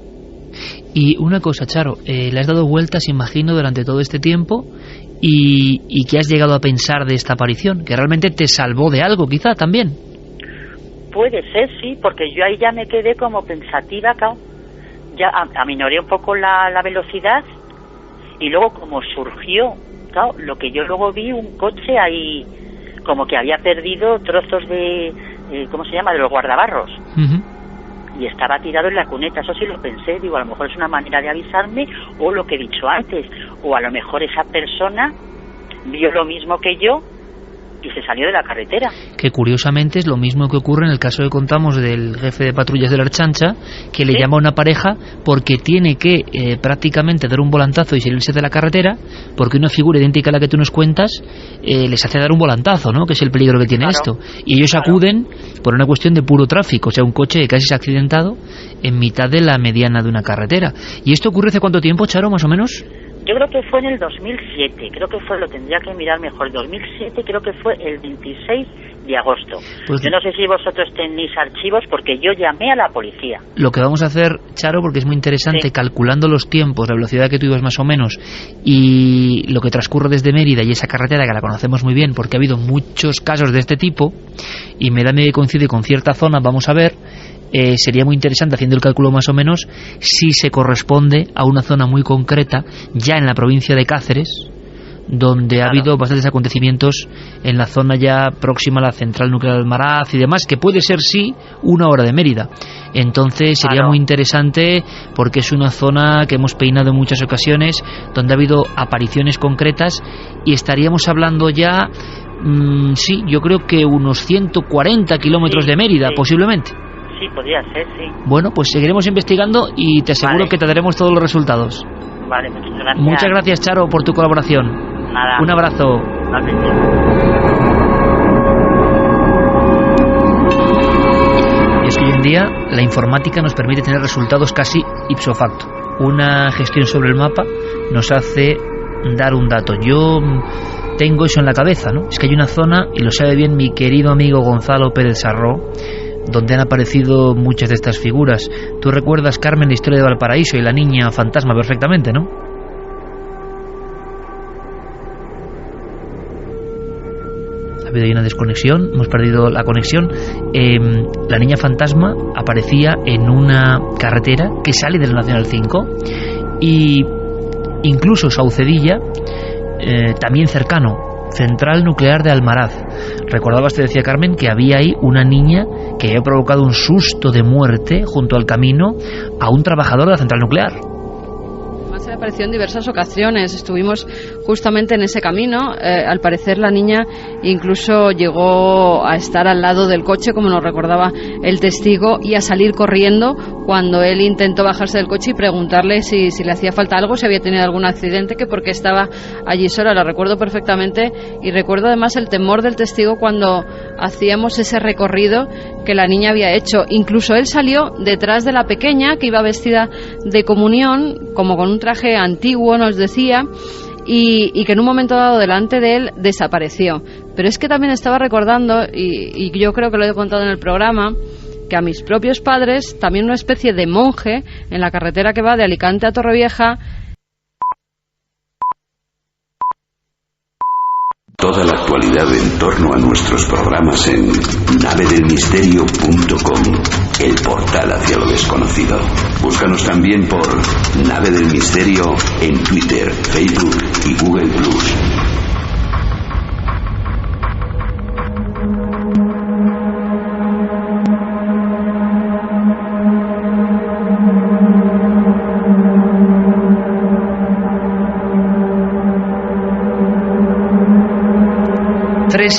Y una cosa, Charo, le has dado vueltas, imagino, durante todo este tiempo. ¿Y qué has llegado a pensar de esta aparición? ¿Que realmente te salvó de algo, quizá, también? Puede ser, sí, porque yo ahí ya me quedé como pensativa, claro. Ya aminoré un poco la velocidad y luego como surgió, claro, lo que yo luego vi, un coche ahí como que había perdido trozos de, ¿cómo se llama?, de los guardabarros. Y estaba tirado en la cuneta, eso sí lo pensé, digo, a lo mejor es una manera de avisarme, o lo que he dicho antes, o a lo mejor esa persona vio lo mismo que yo y se salió de la carretera. Que curiosamente es lo mismo que ocurre en el caso que contamos del jefe de patrullas de la Ertzaintza, que le llama a una pareja porque tiene que prácticamente dar un volantazo y salirse de la carretera, porque una figura idéntica a la que tú nos cuentas les hace dar un volantazo, ¿no? Que es el peligro que tiene esto. Y ellos acuden por una cuestión de puro tráfico, o sea, un coche que casi se ha accidentado en mitad de la mediana de una carretera. ¿Y esto ocurre hace cuánto tiempo, Charo, más o menos? Yo creo que fue en el 2007, lo tendría que mirar mejor, 2007 creo que fue el 26 de agosto. Pues yo no sé si vosotros tenéis archivos, porque yo llamé a la policía. Lo que vamos a hacer, Charo, porque es muy interesante, calculando los tiempos, la velocidad que tú ibas más o menos, y lo que transcurre desde Mérida y esa carretera que la conocemos muy bien, porque ha habido muchos casos de este tipo, y me da medio que coincide con cierta zona, vamos a ver. Sería muy interesante, haciendo el cálculo más o menos, si se corresponde a una zona muy concreta, ya en la provincia de Cáceres, donde ha habido bastantes acontecimientos en la zona ya próxima a la central nuclear de Almaraz y demás, que puede ser, sí, 1 hora de Mérida. Entonces sería muy interesante, porque es una zona que hemos peinado en muchas ocasiones, donde ha habido apariciones concretas, y estaríamos hablando ya, yo creo que unos 140 kilómetros de Mérida, posiblemente. Sí, podría ser, sí. Bueno, pues seguiremos investigando y te aseguro que te daremos todos los resultados. Vale, muchas gracias. Muchas gracias, Charo, por tu colaboración. Nada. Un abrazo. Y es que hoy en día la informática nos permite tener resultados casi ipso facto. Una gestión sobre el mapa nos hace dar un dato. Yo tengo eso en la cabeza, ¿no? Es que hay una zona, y lo sabe bien mi querido amigo Gonzalo Pérez Sarró, donde han aparecido muchas de estas figuras. Tú recuerdas, Carmen, la historia de Valparaíso y la niña fantasma perfectamente, ¿no? Ha habido ahí una desconexión, hemos perdido la conexión. La niña fantasma aparecía en una carretera que sale de la Nacional 5, y incluso Saucedilla, también cercano, Central Nuclear de Almaraz. Recordabas, te decía Carmen, que había ahí una niña que había provocado un susto de muerte junto al camino a un trabajador de la central nuclear. Además, se apareció en diversas ocasiones. Estuvimos justamente en ese camino. Al parecer, la niña incluso llegó a estar al lado del coche, como nos recordaba el testigo, y a salir corriendo cuando él intentó bajarse del coche y preguntarle si le hacía falta algo, si había tenido algún accidente, que porque estaba allí sola. Lo recuerdo perfectamente, y recuerdo además el temor del testigo cuando hacíamos ese recorrido que la niña había hecho. Incluso él salió detrás de la pequeña, que iba vestida de comunión, como con un traje antiguo, nos decía, y que en un momento dado delante de él desapareció. Pero es que también estaba recordando, y yo creo que lo he contado en el programa, que a mis propios padres, también una especie de monje en la carretera que va de Alicante a Torrevieja. Toda la actualidad en torno a nuestros programas en navedelmisterio.com, el portal hacia lo desconocido. Búscanos también por Nave del Misterio en Twitter, Facebook y Google+.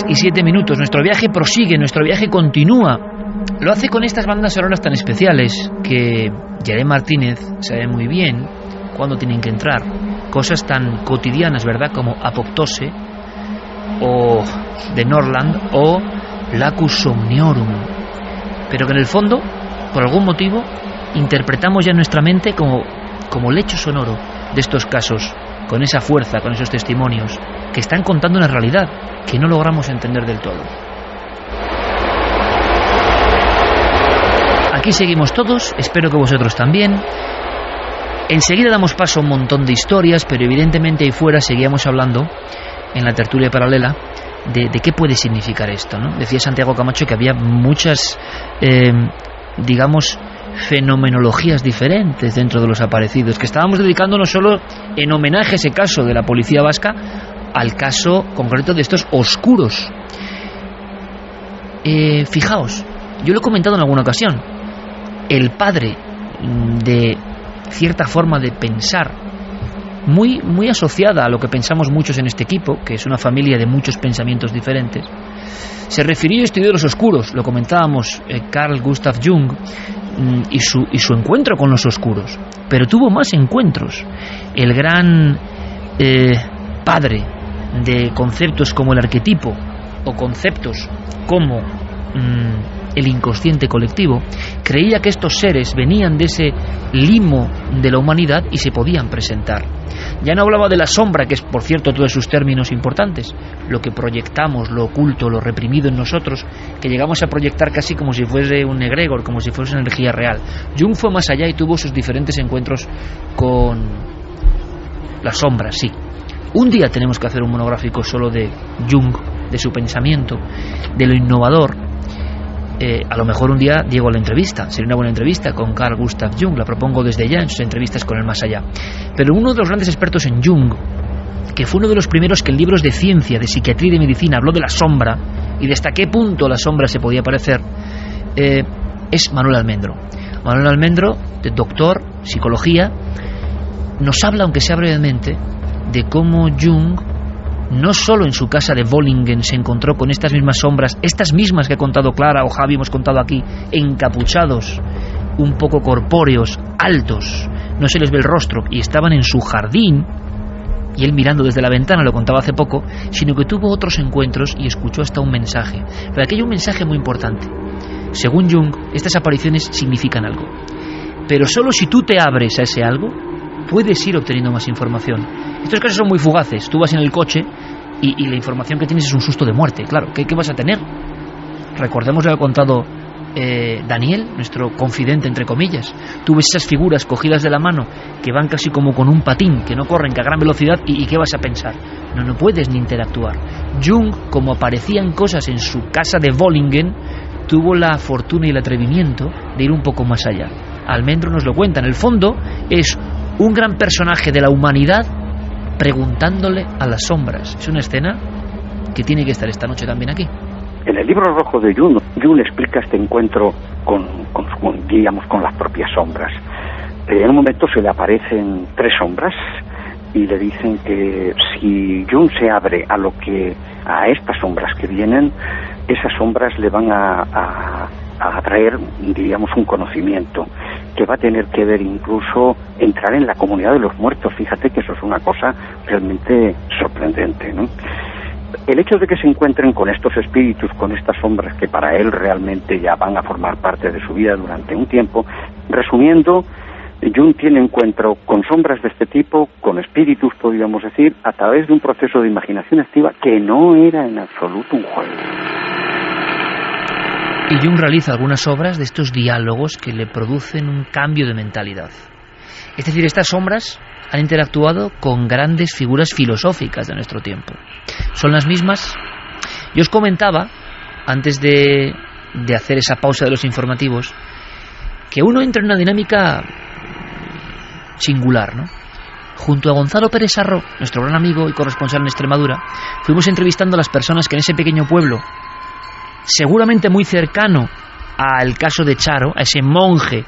Y 7 minutos. Nuestro viaje prosigue, nuestro viaje continúa. Lo hace con estas bandas sonoras tan especiales que Jeremy Martínez sabe muy bien cuándo tienen que entrar. Cosas tan cotidianas, ¿verdad? Como Apoptose, o The Northland, o Lacus Somniorum. Pero que en el fondo, por algún motivo, interpretamos ya en nuestra mente como lecho sonoro de estos casos, con esa fuerza, con esos testimonios que están contando una realidad que no logramos entender del todo. Aquí seguimos todos, espero que vosotros también. Enseguida damos paso a un montón de historias, pero evidentemente ahí fuera seguíamos hablando en la tertulia paralela de qué puede significar esto, ¿no? Decía Santiago Camacho que había muchas, digamos, fenomenologías diferentes dentro de los aparecidos, que estábamos dedicándonos solo en homenaje a ese caso de la policía vasca, al caso concreto de estos oscuros. Fijaos, yo lo he comentado en alguna ocasión, el padre de cierta forma de pensar muy, muy asociada a lo que pensamos muchos en este equipo, que es una familia de muchos pensamientos diferentes, se refirió a estudiar los oscuros. Lo comentábamos, Carl Gustav Jung y su encuentro con los oscuros, pero tuvo más encuentros. El gran padre de conceptos como el arquetipo o conceptos como el inconsciente colectivo, creía que estos seres venían de ese limo de la humanidad y se podían presentar. Ya no hablaba de la sombra, que es, por cierto, todos sus términos importantes, lo que proyectamos, lo oculto, lo reprimido en nosotros, que llegamos a proyectar casi como si fuese un egregor, como si fuese una energía real. Jung fue más allá y tuvo sus diferentes encuentros con la sombra, sí. Un día tenemos que hacer un monográfico solo de Jung, de su pensamiento, de lo innovador. A lo mejor un día Diego la entrevista, sería una buena entrevista con Carl Gustav Jung, la propongo desde ya en sus entrevistas con el más allá. Pero uno de los grandes expertos en Jung, que fue uno de los primeros que en libros de ciencia, de psiquiatría y de medicina habló de la sombra y de hasta qué punto la sombra se podía parecer, es Manuel Almendro. Manuel Almendro, doctor, psicología, nos habla, aunque sea brevemente, de cómo Jung, no solo en su casa de Bollingen se encontró con estas mismas sombras, estas mismas que ha contado Clara o Javi, hemos contado aquí, encapuchados, un poco corpóreos, altos, no se les ve el rostro, y estaban en su jardín, y él mirando desde la ventana, lo contaba hace poco, sino que tuvo otros encuentros y escuchó hasta un mensaje. Pero aquí hay un mensaje muy importante. Según Jung, estas apariciones significan algo. Pero solo si tú te abres a ese algo, puedes ir obteniendo más información. Estos casos son muy fugaces. Tú vas en el coche y la información que tienes es un susto de muerte. Claro, ¿qué vas a tener? Recordemos lo que ha contado Daniel, nuestro confidente entre comillas. Tú ves esas figuras cogidas de la mano que van casi como con un patín, que no corren, que a gran velocidad, y ¿qué vas a pensar? No puedes ni interactuar. Jung, como aparecían cosas en su casa de Bollingen, tuvo la fortuna y el atrevimiento de ir un poco más allá. Almendro nos lo cuenta. En el fondo es un gran personaje de la humanidad preguntándole a las sombras. Es una escena que tiene que estar esta noche también aquí. En el libro rojo de Jung, Jung explica este encuentro con las propias sombras. En un momento se le aparecen 3 sombras y le dicen que si Jung se abre a estas sombras que vienen, esas sombras le van a traer, un conocimiento, que va a tener que ver incluso entrar en la comunidad de los muertos. Fíjate que eso es una cosa realmente sorprendente, ¿no? El hecho de que se encuentren con estos espíritus, con estas sombras que para él realmente ya van a formar parte de su vida durante un tiempo, resumiendo, Jung tiene encuentro con sombras de este tipo, con espíritus, podríamos decir, a través de un proceso de imaginación activa que no era en absoluto un juego. Y Jung realiza algunas obras de estos diálogos que le producen un cambio de mentalidad. Es decir, estas sombras han interactuado con grandes figuras filosóficas de nuestro tiempo. Son las mismas. Yo os comentaba, antes de hacer esa pausa de los informativos, que uno entra en una dinámica singular, ¿no? Junto a Gonzalo Pérez Sarro, nuestro gran amigo y corresponsal en Extremadura, fuimos entrevistando a las personas que en ese pequeño pueblo, seguramente muy cercano al caso de Charo, a ese monje,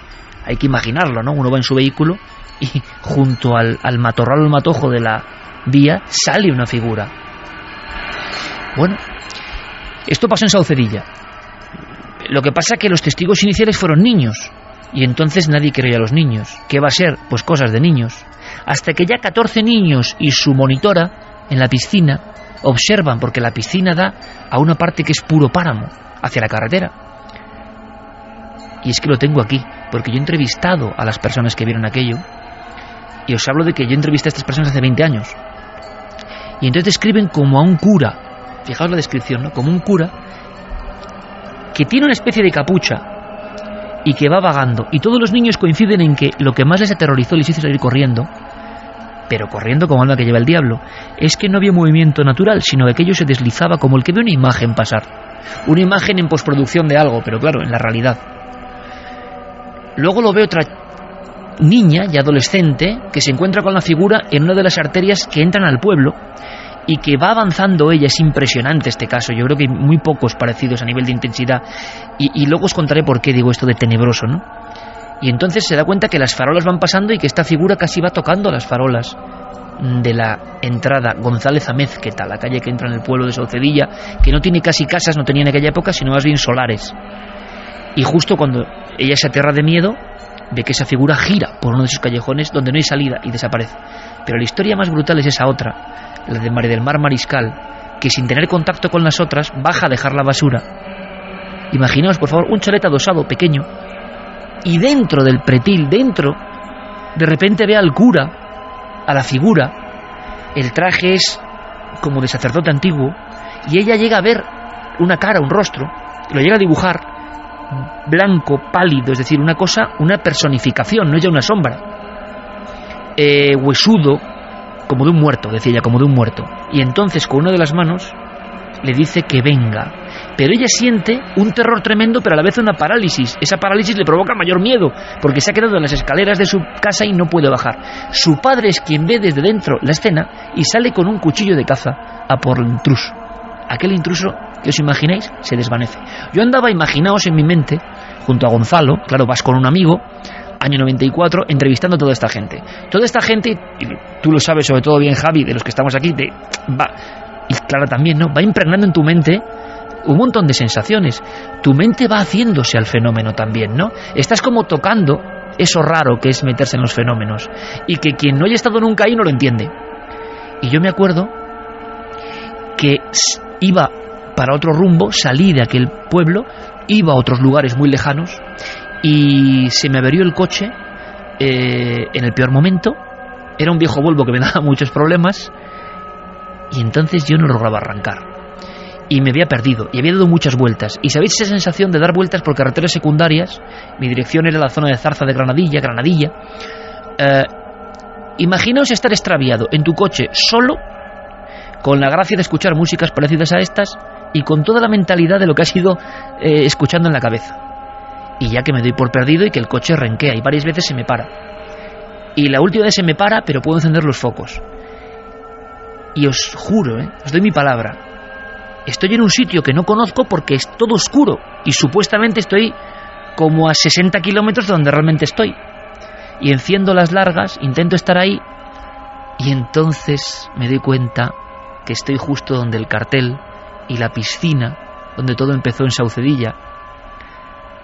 hay que imaginarlo, ¿no? Uno va en su vehículo y junto al matorral, al matojo de la vía, sale una figura. Bueno, esto pasó en Saucedilla. Lo que pasa es que los testigos iniciales fueron niños, y entonces nadie creyó a los niños. ¿Qué va a ser? Pues cosas de niños. Hasta que ya 14 niños y su monitora en la piscina observan, porque la piscina da a una parte que es puro páramo, hacia la carretera. Y es que lo tengo aquí, porque yo he entrevistado a las personas que vieron aquello, y os hablo de que yo entrevisté a estas personas hace 20 años. Y entonces describen como a un cura, fijaos la descripción, ¿no? Como un cura que tiene una especie de capucha y que va vagando, y todos los niños coinciden en que lo que más les aterrorizó y les hizo salir corriendo, pero corriendo como alma que lleva el diablo, es que no había movimiento natural, sino que aquello se deslizaba como el que ve una imagen pasar, una imagen en postproducción de algo, pero claro, en la realidad. Luego lo ve otra niña y adolescente que se encuentra con la figura en una de las arterias que entran al pueblo, y que va avanzando ella. Es impresionante este caso, yo creo que hay muy pocos parecidos a nivel de intensidad, y luego os contaré por qué digo esto de tenebroso, ¿no? Y entonces se da cuenta que las farolas van pasando y que esta figura casi va tocando las farolas de la entrada González Amézqueta, la calle que entra en el pueblo de Saucedilla, que no tiene casi casas, no tenía en aquella época, sino más bien solares. Y justo cuando ella se aterra de miedo, ve que esa figura gira por uno de esos callejones donde no hay salida y desaparece. Pero la historia más brutal es esa otra, la de María del Mar Mariscal, que sin tener contacto con las otras baja a dejar la basura. Imaginaos, por favor, un chalet adosado pequeño, y dentro del pretil, dentro, de repente ve al cura, a la figura. El traje es como de sacerdote antiguo, y ella llega a ver una cara, un rostro, lo llega a dibujar blanco, pálido, es decir, una cosa, una personificación, no es ya una sombra, huesudo, como de un muerto, decía ella, como de un muerto. Y entonces con una de las manos le dice que venga, pero ella siente un terror tremendo, pero a la vez una parálisis. Esa parálisis le provoca mayor miedo, porque se ha quedado en las escaleras de su casa y no puede bajar. Su padre es quien ve desde dentro la escena y sale con un cuchillo de caza a por el intruso. Aquel intruso, que os imagináis, se desvanece. Yo andaba, imaginaos en mi mente, junto a Gonzalo, claro, vas con un amigo, año 94, entrevistando a toda esta gente. Toda esta gente, y tú lo sabes sobre todo bien, Javi, de los que estamos aquí, y Clara también, ¿no? Va impregnando en tu mente un montón de sensaciones. Tu mente va haciéndose al fenómeno también, ¿no? Estás como tocando eso raro que es meterse en los fenómenos, y que quien no haya estado nunca ahí no lo entiende. Y yo me acuerdo que iba para otro rumbo, salí de aquel pueblo, iba a otros lugares muy lejanos, y se me averió el coche en el peor momento. Era un viejo Volvo que me daba muchos problemas, y entonces yo no lograba arrancar, y me había perdido, y había dado muchas vueltas. Y sabéis esa sensación de dar vueltas por carreteras secundarias. Mi dirección era la zona de Zarza de Granadilla. Imaginaos estar extraviado en tu coche solo, con la gracia de escuchar músicas parecidas a estas, y con toda la mentalidad de lo que has ido escuchando en la cabeza. Y ya que me doy por perdido y que el coche renquea, y varias veces se me para, y la última vez se me para, pero puedo encender los focos. Y os juro, os doy mi palabra, estoy en un sitio que no conozco porque es todo oscuro, y supuestamente estoy como a 60 kilómetros de donde realmente estoy. Y enciendo las largas, intento estar ahí, y entonces me doy cuenta que estoy justo donde el cartel y la piscina, donde todo empezó en Saucedilla.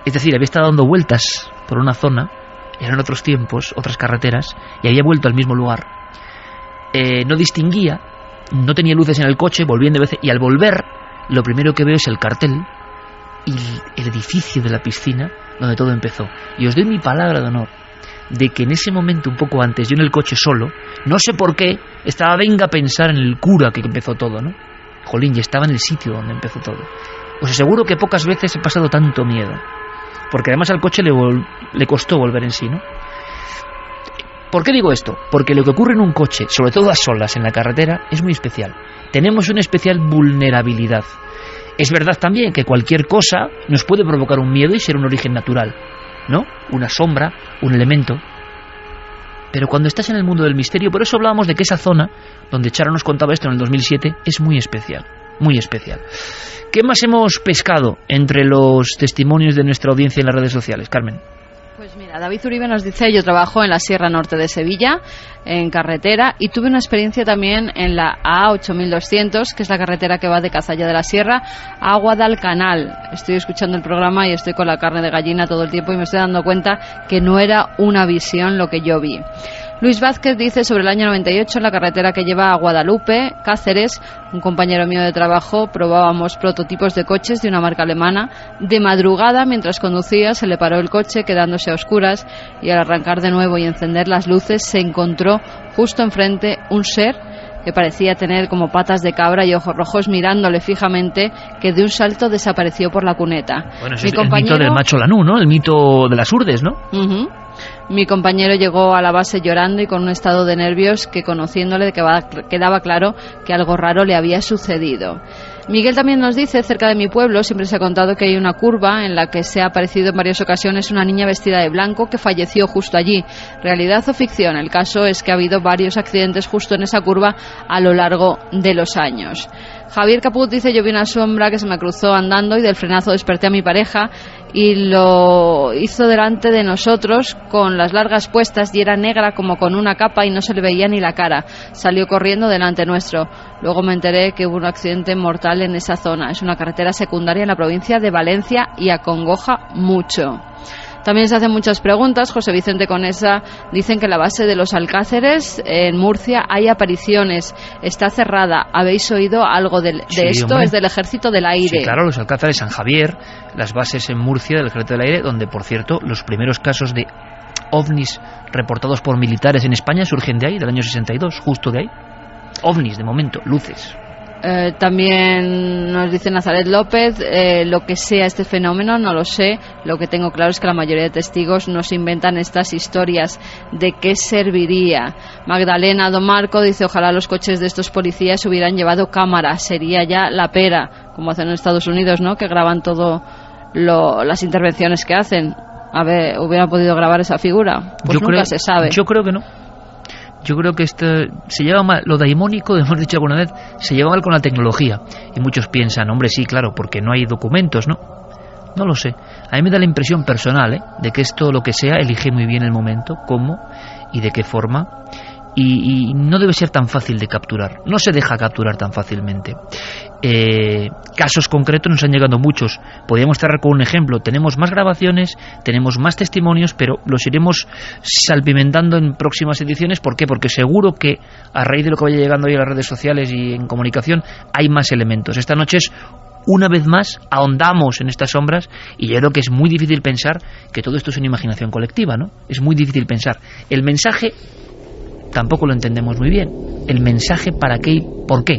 Es decir, había estado dando vueltas por una zona eran otros tiempos, otras carreteras, y había vuelto al mismo lugar. No distinguía, no tenía luces en el coche, volviendo de vez, y al volver, lo primero que veo es el cartel y el edificio de la piscina donde todo empezó. Y os doy mi palabra de honor de que en ese momento, un poco antes, yo en el coche solo, no sé por qué, estaba venga a pensar en el cura que empezó todo, ¿no? Jolín, ya estaba en el sitio donde empezó todo. Os aseguro que pocas veces he pasado tanto miedo, porque además al coche le costó volver en sí, ¿no? ¿Por qué digo esto? Porque lo que ocurre en un coche, sobre todo a solas en la carretera, es muy especial. Tenemos una especial vulnerabilidad. Es verdad también que cualquier cosa nos puede provocar un miedo y ser un origen natural, ¿no? Una sombra, un elemento. Pero cuando estás en el mundo del misterio, por eso hablábamos de que esa zona, donde Charo nos contaba esto en el 2007, es muy especial, muy especial. ¿Qué más hemos pescado entre los testimonios de nuestra audiencia en las redes sociales, Carmen? Pues mira, David Uribe nos dice: yo trabajo en la Sierra Norte de Sevilla, en carretera, y tuve una experiencia también en la A8200, que es la carretera que va de Cazalla de la Sierra a Guadalcanal. Estoy escuchando el programa y estoy con la carne de gallina todo el tiempo y me estoy dando cuenta que no era una visión lo que yo vi. Luis Vázquez dice: sobre el año 98, en la carretera que lleva a Guadalupe, Cáceres, un compañero mío de trabajo, probábamos prototipos de coches de una marca alemana. De madrugada, mientras conducía, se le paró el coche, quedándose a oscuras, y al arrancar de nuevo y encender las luces, se encontró justo enfrente un ser que parecía tener como patas de cabra y ojos rojos, mirándole fijamente, que de un salto desapareció por la cuneta. Bueno, ese es el mito del macho Lanú, ¿no? El mito de las urdes, ¿no? Mi compañero llegó a la base llorando y con un estado de nervios que, conociéndole, quedaba claro que algo raro le había sucedido. Miguel también nos dice: cerca de mi pueblo siempre se ha contado que hay una curva en la que se ha aparecido en varias ocasiones una niña vestida de blanco que falleció justo allí. ¿Realidad o ficción? El caso es que ha habido varios accidentes justo en esa curva a lo largo de los años. Javier Caput dice: yo vi una sombra que se me cruzó andando y del frenazo desperté a mi pareja y lo hizo delante de nosotros con las largas puestas y era negra como con una capa y no se le veía ni la cara. Salió corriendo delante nuestro. Luego me enteré que hubo un accidente mortal en esa zona. Es una carretera secundaria en la provincia de Valencia y acongoja mucho. También se hacen muchas preguntas. José Vicente Conesa dicen que en la base de los Alcáceres, en Murcia, hay apariciones. Está cerrada. ¿Habéis oído algo de esto? Hombre. Es del Ejército del Aire. Sí, claro, los Alcáceres, San Javier, las bases en Murcia del Ejército del Aire, donde, por cierto, los primeros casos de ovnis reportados por militares en España surgen de ahí, del año 62, justo de ahí. Ovnis, de momento, luces. También nos dice Nazaret López: lo que sea este fenómeno no lo sé, lo que tengo claro es que la mayoría de testigos nos inventan estas historias. ¿De qué serviría? Magdalena Don Marco dice: ojalá los coches de estos policías hubieran llevado cámara, sería ya la pera, como hacen en Estados Unidos, ¿no? Que graban todo las intervenciones que hacen. A ver, ¿hubieran podido grabar esa figura? Pues nunca se sabe. Yo creo que no. Yo creo que esto se lleva mal, lo daimónico, hemos dicho alguna vez, se lleva mal con la tecnología. Y muchos piensan: hombre, sí, claro, porque no hay documentos, ¿no? No lo sé. A mí me da la impresión personal, de que esto, lo que sea, elige muy bien el momento, cómo y de qué forma. Y no debe ser tan fácil de capturar. No se deja capturar tan fácilmente. Casos concretos nos han llegado muchos. Podríamos cerrar con un ejemplo. Tenemos más grabaciones, tenemos más testimonios, pero los iremos salpimentando en próximas ediciones. ¿Por qué? Porque seguro que a raíz de lo que vaya llegando hoy a las redes sociales y en comunicación hay más elementos. Esta noche es, una vez más, ahondamos en estas sombras y yo creo que es muy difícil pensar que todo esto es una imaginación colectiva, ¿no? Es muy difícil pensar. El mensaje tampoco lo entendemos muy bien. El mensaje, ¿para qué y por qué?